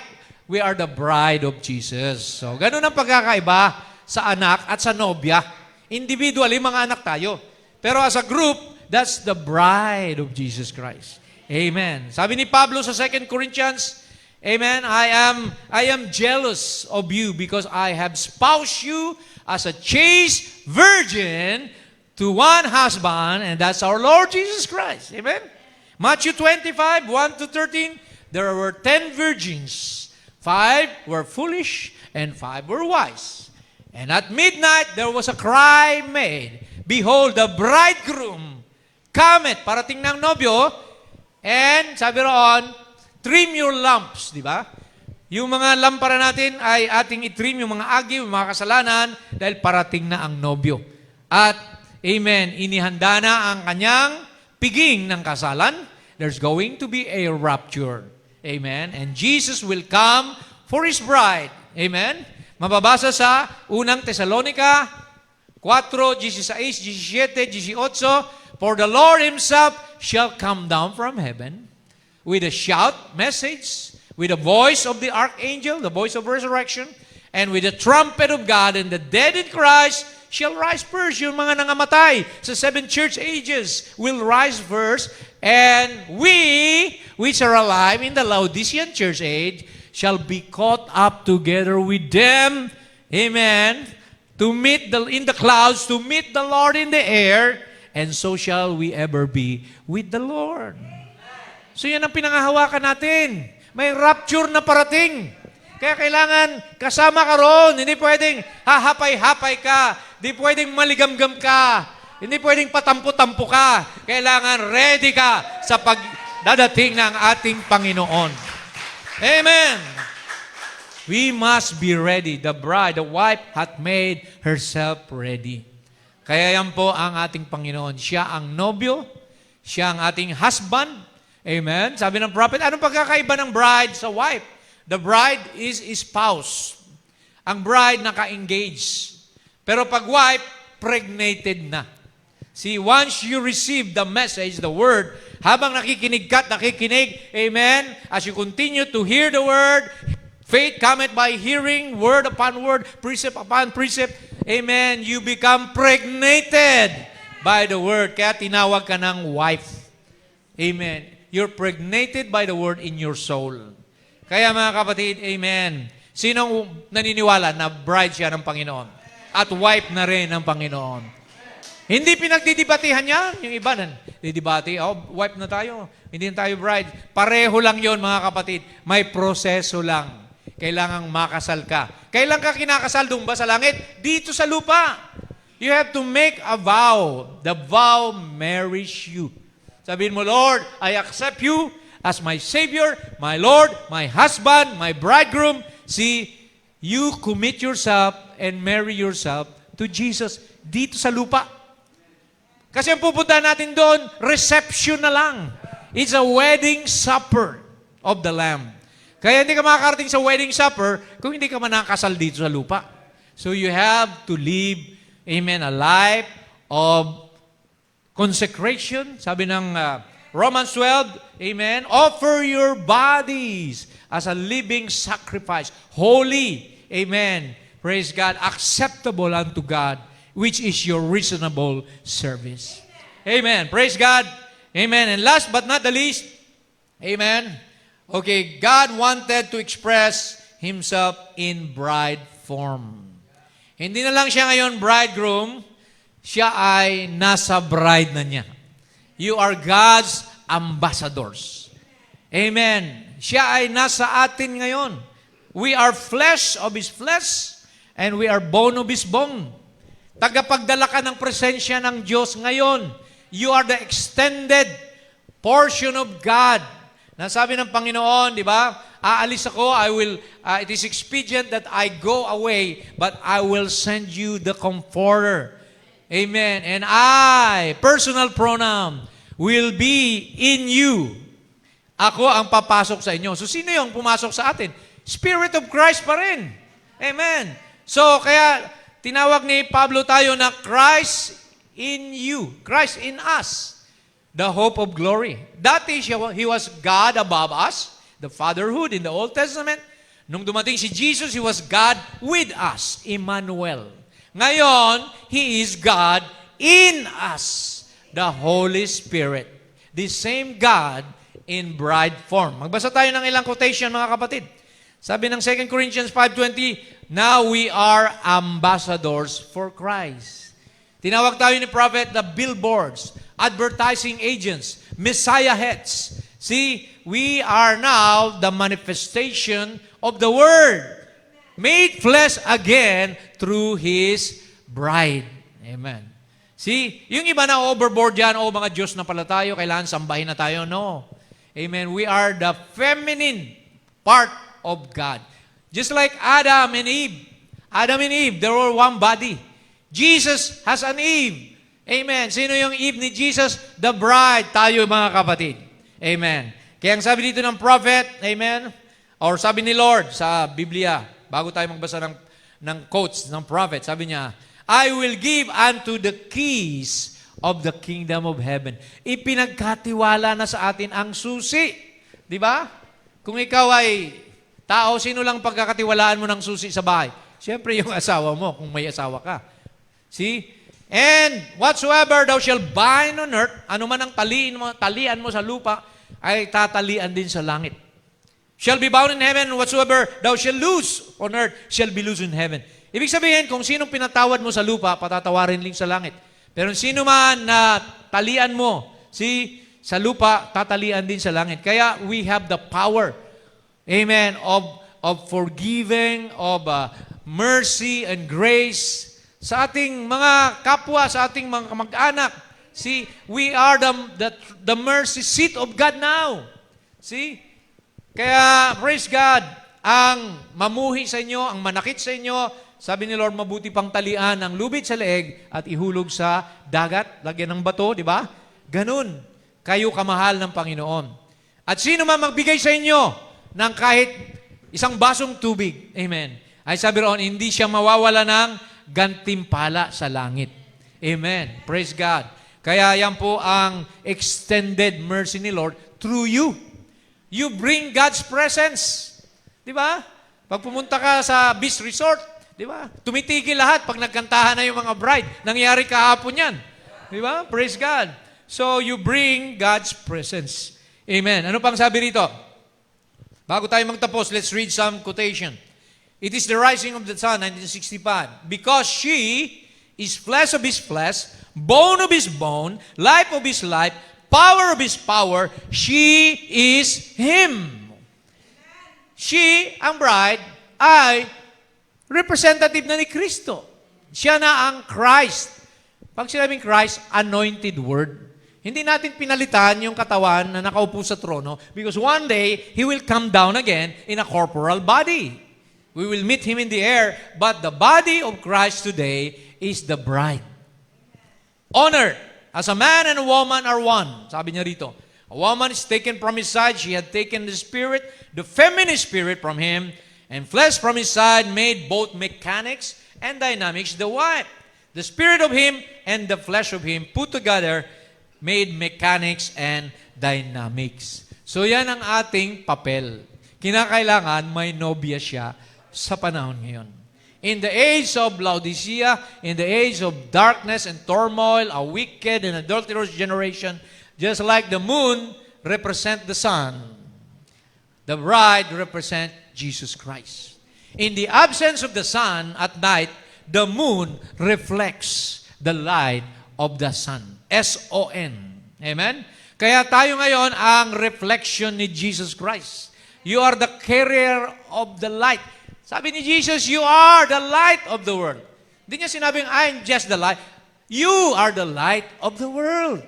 We are the bride of Jesus. So, ganun ang pagkakaiba sa anak at sa nobya. Individually, mga anak tayo. Pero as a group, that's the bride of Jesus Christ. Amen. Sabi ni Pablo sa 2 Corinthians, amen, I am jealous of you because I have spoused you as a chaste virgin to one husband, and that's our Lord Jesus Christ. Amen. Matthew 25, 1-13, there were 10 virgins. 5 were foolish, and 5 were wise. And at midnight, there was a cry made, Behold, the bridegroom cometh, parating ng nobyo, and sabi roon, trim your lamps, di ba? Yung mga lampara natin ay ating itrim, yung mga agiw, yung mga kasalanan, dahil parating na ang nobyo. At, amen, inihanda na ang kanyang piging ng kasalan. There's going to be a rapture. Amen. And Jesus will come for His bride. Amen. Mababasa sa unang Tesalonica 4:16, 17, 18, For the Lord Himself shall come down from heaven with a shout, message, with the voice of the archangel, the voice of resurrection, and with the trumpet of God, and the dead in Christ shall rise first. Yung mga nangamatay sa 7 church ages will rise first, and we, which are alive in the Laodicean church age, shall be caught up together with them, amen, to meet in the clouds, to meet the Lord in the air, and so shall we ever be with the Lord. So yan ang pinangahawakan natin. May rapture na parating. Kaya kailangan kasama ka roon. Hindi pwedeng hahapay-hapay ka. Hindi pwedeng maligamgam ka. Hindi pwedeng patampo-tampo ka. Kailangan ready ka sa pagdadating ng ating Panginoon. Amen. We must be ready. The bride, the wife, hath made herself ready. Kaya yan po ang ating Panginoon. Siya ang nobyo. Siya ang ating husband. Amen. Sabi ng prophet, anong pagkakaiba ng bride sa wife? The bride is spouse. Ang bride naka-engage. Pero pag wife, pregnated na. See, once you receive the message, the word, habang nakikinig ka at nakikinig, amen, as you continue to hear the word, faith cometh by hearing, word upon word, precept upon precept, amen, you become pregnated by the word. Kaya tinawag ka ng wife. Amen. You're pregnated by the word in your soul. Kaya mga kapatid, amen, sinong naniniwala na bride siya ng Panginoon? At wife na rin ng Panginoon? Hindi pinagdidibatihan yan. Yung iba, didibati, wife na tayo, hindi na tayo bride. Pareho lang yon mga kapatid. May proseso lang. Kailangang makasal ka. Kailan ka kinakasal doon ba sa langit? Dito sa lupa. You have to make a vow. The vow marries you. Sabihin mo, Lord, I accept you as my Savior, my Lord, my husband, my bridegroom. See, you commit yourself and marry yourself to Jesus dito sa lupa. Kasi ang pupunta natin doon, reception na lang. It's a wedding supper of the Lamb. Kaya hindi ka makakarating sa wedding supper kung hindi ka manakasal dito sa lupa. So you have to live, amen, a life of consecration. Sabi ng Romans 12, amen, offer your bodies as a living sacrifice, holy, amen, praise God, acceptable unto God, which is your reasonable service. Amen. Praise God. Amen. And last but not the least, amen, okay, God wanted to express Himself in bride form. Hindi na lang siya ngayon bridegroom, siya ay nasa bride na niya. You are God's ambassadors. Amen. Siya ay nasa atin ngayon. We are flesh of His flesh, and we are bone of His bone. Tagapagdala ka ng presensya ng Diyos ngayon. You are the extended portion of God. Nasabi ng Panginoon, di ba? Aalis ako, it is expedient that I go away, but I will send you the Comforter. Amen. And I, personal pronoun, will be in you. Ako ang papasok sa inyo. So, sino yung pumasok sa atin? Spirit of Christ pa rin. Amen. So, kaya, tinawag ni Pablo tayo na Christ in you. Christ in us. The hope of glory. Dati, He was God above us. The fatherhood in the Old Testament. Nung dumating si Jesus, He was God with us. Emmanuel. Ngayon, He is God in us. The Holy Spirit. The same God in bride form. Magbasa tayo ng ilang quotation, mga kapatid. Sabi ng 2 Corinthians 5:20, now we are ambassadors for Christ. Tinawag tayo ni Prophet the billboards, advertising agents, Messiah heads. See, we are now the manifestation of the Word, made flesh again through His bride. Amen. See, yung iba na overboard yan, mga Diyos na pala tayo, kailangan sambahin na tayo. No. Amen. We are the feminine part of God. Just like Adam and Eve. Adam and Eve, they were one body. Jesus has an Eve. Amen. Sino yung Eve ni Jesus? The bride. Tayo, mga kapatid. Amen. Kaya ang sabi dito ng prophet, amen, or sabi ni Lord sa Biblia, bago tayo magbasa ng quotes ng prophet, sabi niya, I will give unto the keys of the kingdom of heaven. Ipinagkatiwala na sa atin ang susi. Di ba? Kung ikaw ay tao, sino lang pagkakatiwalaan mo ng susi sa bahay? Siyempre yung asawa mo, kung may asawa ka. See? And whatsoever thou shalt bind on earth, ano man ang talian mo sa lupa, ay tatalian din sa langit. Shall be bound in heaven, whatsoever thou shalt loose on earth, shall be loose in heaven. Ibig sabihin, kung sinong pinatawad mo sa lupa, patatawarin din sa langit. Pero sino man na talian mo, sa lupa, tatalian din sa langit. Kaya we have the power, amen, of forgiving, of mercy and grace, sa ating mga kapwa, sa ating mga kamag-anak. See, we are the mercy seat of God now. See? Kaya, praise God, ang mamuhi sa inyo, ang manakit sa inyo, sabi ni Lord, mabuti pang talian ang lubid sa leeg at ihulog sa dagat, lagyan ng bato, di ba? Ganun, kayo kamahal ng Panginoon. At sino man magbigay sa inyo ng kahit isang basong tubig, amen, ay sabi roon, hindi siya mawawala ng gantimpala sa langit. Amen. Praise God. Kaya yan po ang extended mercy ni Lord through you. You bring God's presence. Di ba? Pag pumunta ka sa beach resort, di ba? Tumitigil lahat pag nagkantahan na yung mga bride. Nangyari kahapon yan. Di ba? Praise God. So you bring God's presence. Amen. Ano pang sabi rito? Bago tayo magtapos, let's read some quotation. It is the rising of the sun, 1965. Because she is flesh of His flesh, bone of His bone, life of His life, power of His power, she is Him. She, ang bride, ay representative na ni Kristo. Siya na ang Christ. Pag sinabing Christ, anointed word. Hindi natin pinalitan yung katawan na nakaupo sa trono because one day, He will come down again in a corporal body. We will meet Him in the air, but the body of Christ today is the bride. Honor, as a man and a woman are one. Sabi niya rito, a woman is taken from his side, she had taken the spirit, the feminine spirit from him, and flesh from his side made both mechanics and dynamics the wife. The spirit of him and the flesh of him put together made mechanics and dynamics. So yan ang ating papel. Kinakailangan may nobya siya sa panahon ngayon. In the age of Laodicea, in the age of darkness and turmoil, a wicked and adulterous generation, just like the moon represent the sun, the bride represent Jesus Christ. In the absence of the sun at night, the moon reflects the light of the sun. S-O-N. Amen? Kaya tayo ngayon ang reflection ni Jesus Christ. You are the carrier of the light. Sabi ni Jesus, you are the light of the world. Hindi niya sinabing, I'm just the light. You are the light of the world.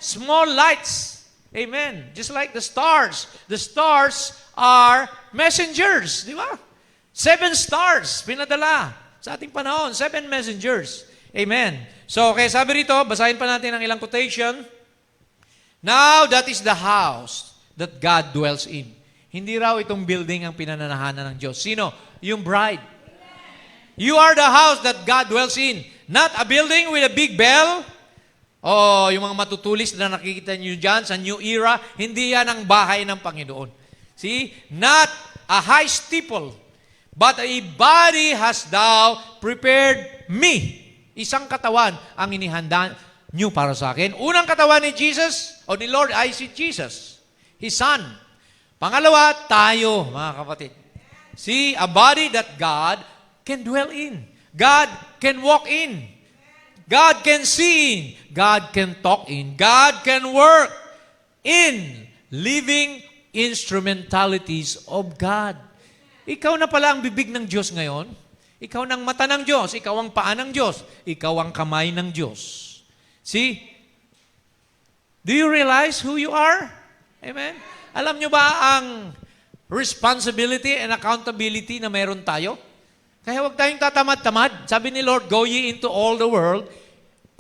Small lights. Amen. Just like the stars. The stars are messengers. Di ba? 7 stars pinadala sa ating panahon. 7 messengers. Amen. So, kaya sabi rito, basahin pa natin ang ilang quotation. Now, that is the house that God dwells in. Hindi raw itong building ang pinananahanan ng Diyos. Sino? Yung bride. You are the house that God dwells in. Not a building with a big bell. O yung mga matutulis na nakikita nyo dyan sa New Era, hindi yan ang bahay ng Panginoon. See? Not a high steeple, but a body has thou prepared me. Isang katawan ang inihanda nyo para sa akin. Unang katawan ni Jesus, o ni Lord, ay si Jesus, His Son. Pangalawa, tayo, mga kapatid. See, a body that God can dwell in. God can walk in. God can see in. God can talk in. God can work in living instrumentalities of God. Ikaw na pala ang bibig ng Diyos ngayon. Ikaw ang mata ng Diyos. Ikaw ang paa ng Diyos. Ikaw ang kamay ng Diyos. See? Do you realize who you are? Amen? Alam nyo ba ang responsibility and accountability na meron tayo? Kaya huwag tayong tatamad-tamad. Sabi ni Lord, go ye into all the world,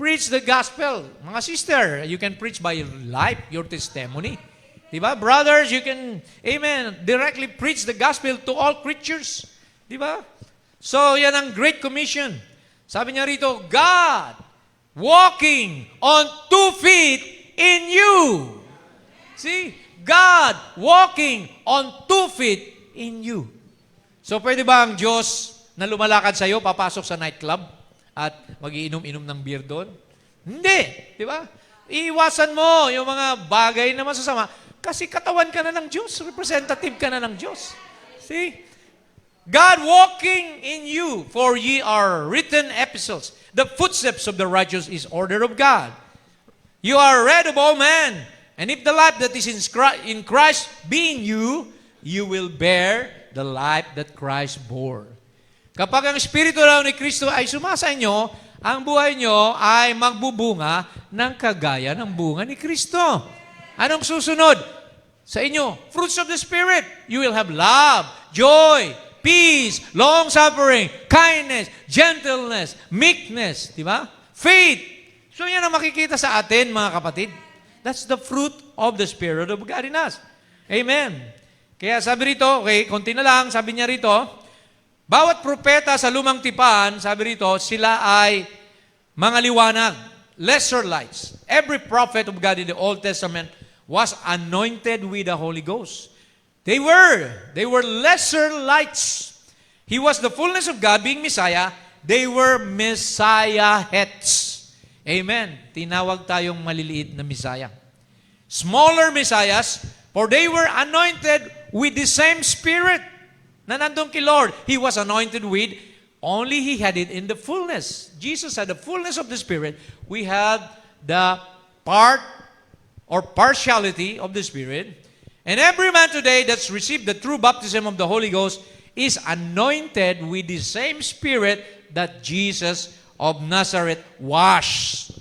preach the gospel. Mga sister, you can preach by your life, your testimony. Diba? Brothers, you can, amen, directly preach the gospel to all creatures. Diba? So, yan ang Great Commission. Sabi niya rito, God walking on 2 feet in you. See? God walking on 2 feet in you. So, pwede ba ang Diyos na lumalakad sa'yo, papasok sa nightclub at magiinom-inom ng beer doon? Hindi. Di ba? Iiwasan mo yung mga bagay na masasama kasi katawan ka na ng Diyos. Representative ka na ng Diyos. See? God walking in you, for ye are written epistles. The footsteps of the righteous is order of God. You are read of all men. And if the life that is in Christ be in you, you will bear the life that Christ bore. Kapag ang Espiritu raw ni Kristo ay sumasa inyo, ang buhay nyo ay magbubunga ng kagaya ng bunga ni Kristo. Anong susunod sa inyo? Fruits of the Spirit. You will have love, joy, peace, long-suffering, kindness, gentleness, meekness, di ba? Faith. So yan ang makikita sa atin, mga kapatid. That's the fruit of the Spirit of God in us. Amen. Kaya sabi rito, okay, konti na lang, sabi niya rito, bawat propeta sa lumang tipan, sabi rito, sila ay mga liwanag, lesser lights. Every prophet of God in the Old Testament was anointed with the Holy Ghost. They were lesser lights. He was the fullness of God, being Messiah. They were Messiaheads. Amen. Tinawag tayong maliliit na Messiah. Smaller Messiahs, for they were anointed with the same Spirit na nandun kay Lord. He was anointed with, only He had it in the fullness. Jesus had the fullness of the Spirit. We have the part or partiality of the Spirit. And every man today that's received the true baptism of the Holy Ghost is anointed with the same Spirit that Jesus of Nazareth was,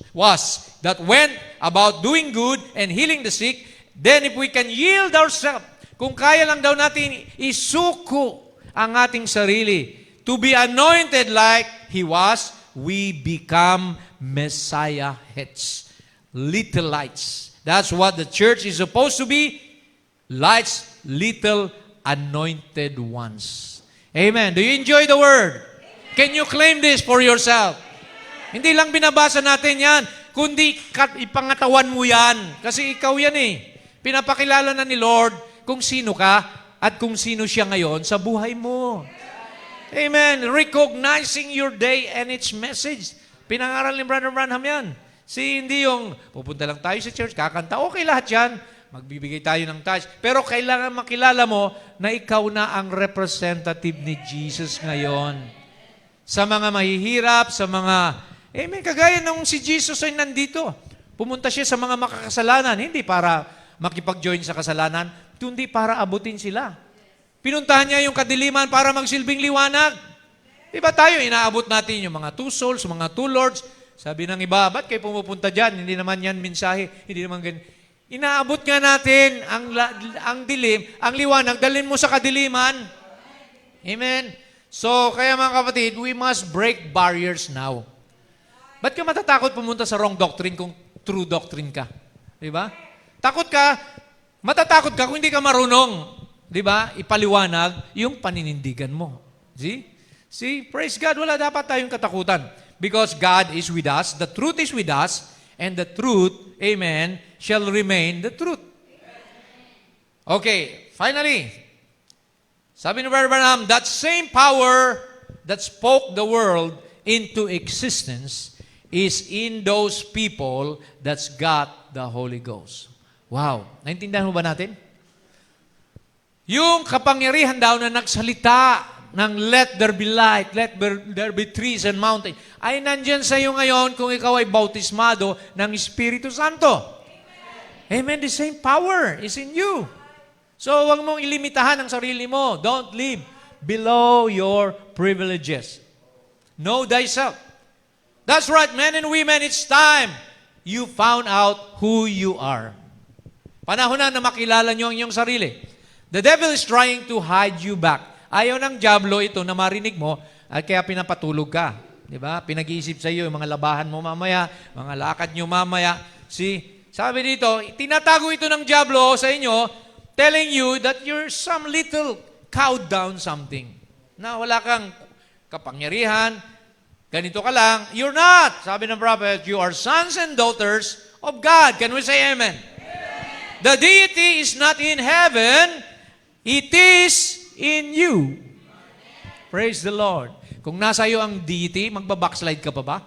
that went about doing good and healing the sick. Then if we can yield ourselves, kung kaya lang daw natin isuko ang ating sarili to be anointed like He was, we become Messiah heads, little lights. That's what the church is supposed to be, lights, little anointed ones. Amen. Do you enjoy the word? Can you claim this for yourself? Hindi lang binabasa natin yan, kundi ipangatawan mo yan. Kasi ikaw yan eh. Pinapakilala na ni Lord kung sino ka at kung sino siya ngayon sa buhay mo. Amen. Recognizing your day and its message. Pinangaral ni Brother Branham yan. Hindi yung pupunta lang tayo sa church, kakanta, okay lahat yan. Magbibigay tayo ng tithes. Pero kailangan makilala mo na ikaw na ang representative ni Jesus ngayon. Sa mga mahihirap, sa mga, amen, kagaya nung si Jesus ay nandito. Pumunta siya sa mga makakasalanan, hindi para makipag-join sa kasalanan, kundi para abutin sila. Pinuntahan niya yung kadiliman para magsilbing liwanag. Diba tayo, inaabot natin yung mga 2 souls, mga 2 lords. Sabi ng iba, ba't kayo pumupunta dyan? Hindi naman yan mensahe, hindi naman ganyan. Inaabot nga natin ang dilim, ang liwanag, dalhin mo sa kadiliman. Amen. So, kaya mga kapatid, we must break barriers now. Ba't ka matatakot pumunta sa wrong doctrine kung true doctrine ka? Di ba? Matatakot ka kung hindi ka marunong. Di ba? Ipaliwanag yung paninindigan mo. See, praise God, wala dapat tayong katakutan. Because God is with us, the truth is with us, and the truth, amen, shall remain the truth. Okay, finally, sabi ni Brother Branham, that same power that spoke the world into existence is in those people that's got the Holy Ghost. Wow, naintindihan mo ba natin? Yung kapangyarihan daw na nagsalita ng let there be light, let there be trees and mountains, ay nandyan sa iyo ngayon kung ikaw ay bautismado ng Espiritu Santo. Amen. The same power is in you. So, huwag mong ilimitahan ang sarili mo. Don't live below your privileges. Know thyself. That's right, men and women, it's time you found out who you are. Panahon na makilala nyo ang inyong sarili. The devil is trying to hide you back. Ayaw ng diablo ito na marinig mo at kaya pinapatulog ka. Di ba? Pinag-iisip sa iyo yung mga labahan mo mamaya, mga lakad nyo mamaya. Sabi dito, tinatago ito ng diablo sa inyo, telling you that you're some little cowed down something. Na wala kang kapangyarihan, ganito ka lang. You're not. Sabi ng prophet, you are sons and daughters of God. Can we say amen? The deity is not in heaven, it is in you. Praise the Lord. Kung nasa iyo ang deity, magbabackslide ka pa ba?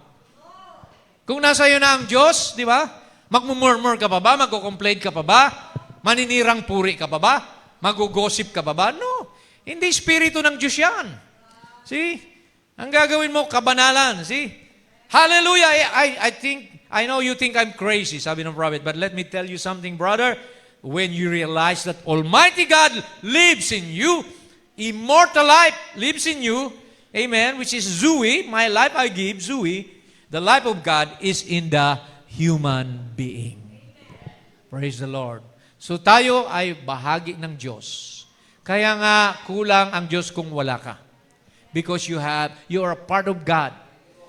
Kung nasa iyo na ang Diyos, di ba? Magmumurmur ka pa ba? Magko-complain ka pa ba? Maninirang puri ka pa ba? Magugosip ka pa ba? No. Hindi spirito ng Diyos yan. See? Ang gagawin mo, kabanalan. See? Hallelujah. I know you think I'm crazy, sabi ng prophet, but let me tell you something, brother. When you realize that Almighty God lives in you, immortal life lives in you, amen, which is Zoe, my life I give, Zoe, the life of God is in the human being. Praise the Lord. So tayo ay bahagi ng Diyos. Kaya nga kulang ang Diyos kung wala ka. Because you are a part of God.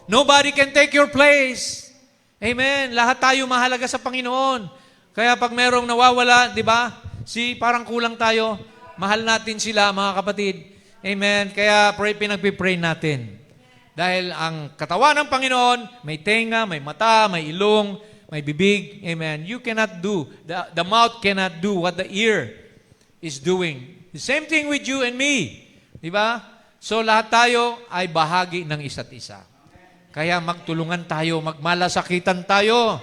Nobody can take your place. Amen. Lahat tayo mahalaga sa Panginoon. Kaya pag merong nawawala, di ba? Parang kulang tayo. Mahal natin sila, mga kapatid. Amen. Kaya pinagpipray natin. Dahil ang katawan ng Panginoon, may tenga, may mata, may ilong, may bibig. Amen. You cannot do, the mouth cannot do what the ear is doing. The same thing with you and me. Di ba? So lahat tayo ay bahagi ng isa't isa. Kaya magtulungan tayo, magmalasakitan tayo.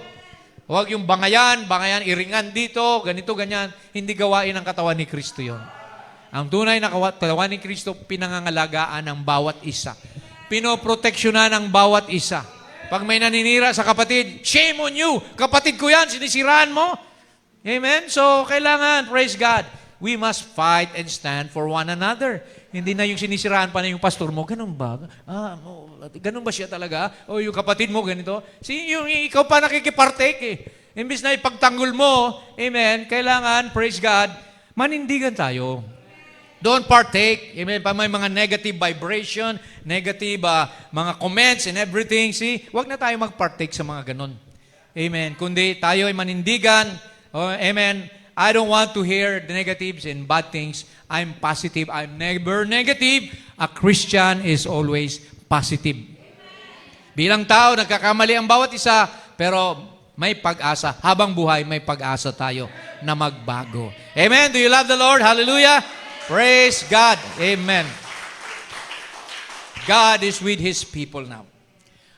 Huwag yung bangayan, iringan dito, ganito, ganyan. Hindi gawain ng katawan ni Kristo yon. Ang tunay na katawan ni Kristo, pinangangalagaan ng bawat isa. Pinoproteksyonan ng bawat isa. Pag may naninira sa kapatid, shame on you! Kapatid ko yan, sinisiraan mo. Amen? So, kailangan, praise God, we must fight and stand for one another. Hindi na yung sinisiraan pa na yung pastor mo, ganun ba? Ganun ba siya talaga? O yung kapatid mo, ganito? Yung ikaw pa nakikipartake eh. Imbis na ipagtanggol mo, amen, kailangan, praise God, manindigan tayo. Don't partake. Amen. Pag may mga negative vibration, negative mga comments and everything, wag na tayo mag-partake sa mga ganun. Amen. Kundi tayo ay manindigan. Oh, amen. I don't want to hear the negatives and bad things. I'm positive. I'm never negative. A Christian is always positive. Bilang tao, nagkakamali ang bawat isa, pero may pag-asa. Habang buhay, may pag-asa tayo na magbago. Amen. Do you love the Lord? Hallelujah. Praise God. Amen. God is with His people now.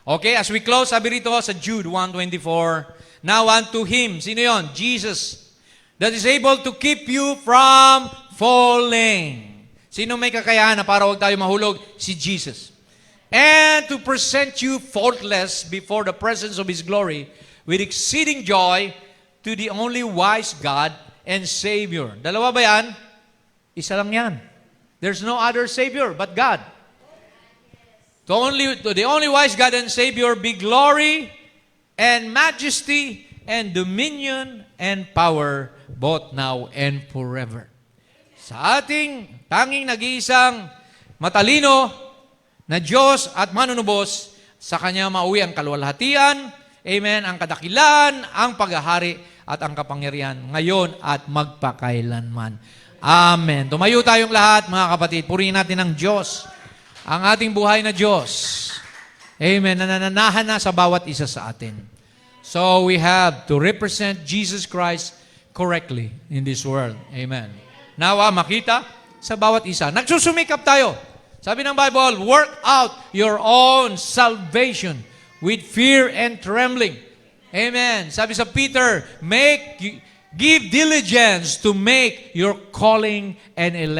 Okay, as we close, sabi rito sa Jude 1:24, now unto Him, sino yon? Jesus, that is able to keep you from falling. Sino may kakayahan na para huwag tayo mahulog? Si Jesus. And to present you faultless before the presence of His glory with exceeding joy to the only wise God and Savior. Dalawa ba yan? Isa lang yan. There's no other Savior but God. To the only wise God and Savior be glory and majesty and dominion and power both now and forever. Sa ating tanging nag-iisang matalino na Diyos at manunubos, sa Kanya mauwi ang kaluwalhatian, amen, ang kadakilan, ang paghahari at ang kapangyarihan ngayon at magpakailanman. Amen. Tumayo tayong lahat, mga kapatid. Purihin natin ang Diyos, ang ating buhay na Diyos. Amen. Nananahan na sa bawat isa sa atin. So we have to represent Jesus Christ correctly in this world. Amen. Nawa makita sa bawat isa. Nagsusumikap tayo. Sabi ng Bible, work out your own salvation with fear and trembling. Amen. Sabi sa Peter, give diligence to make your calling and election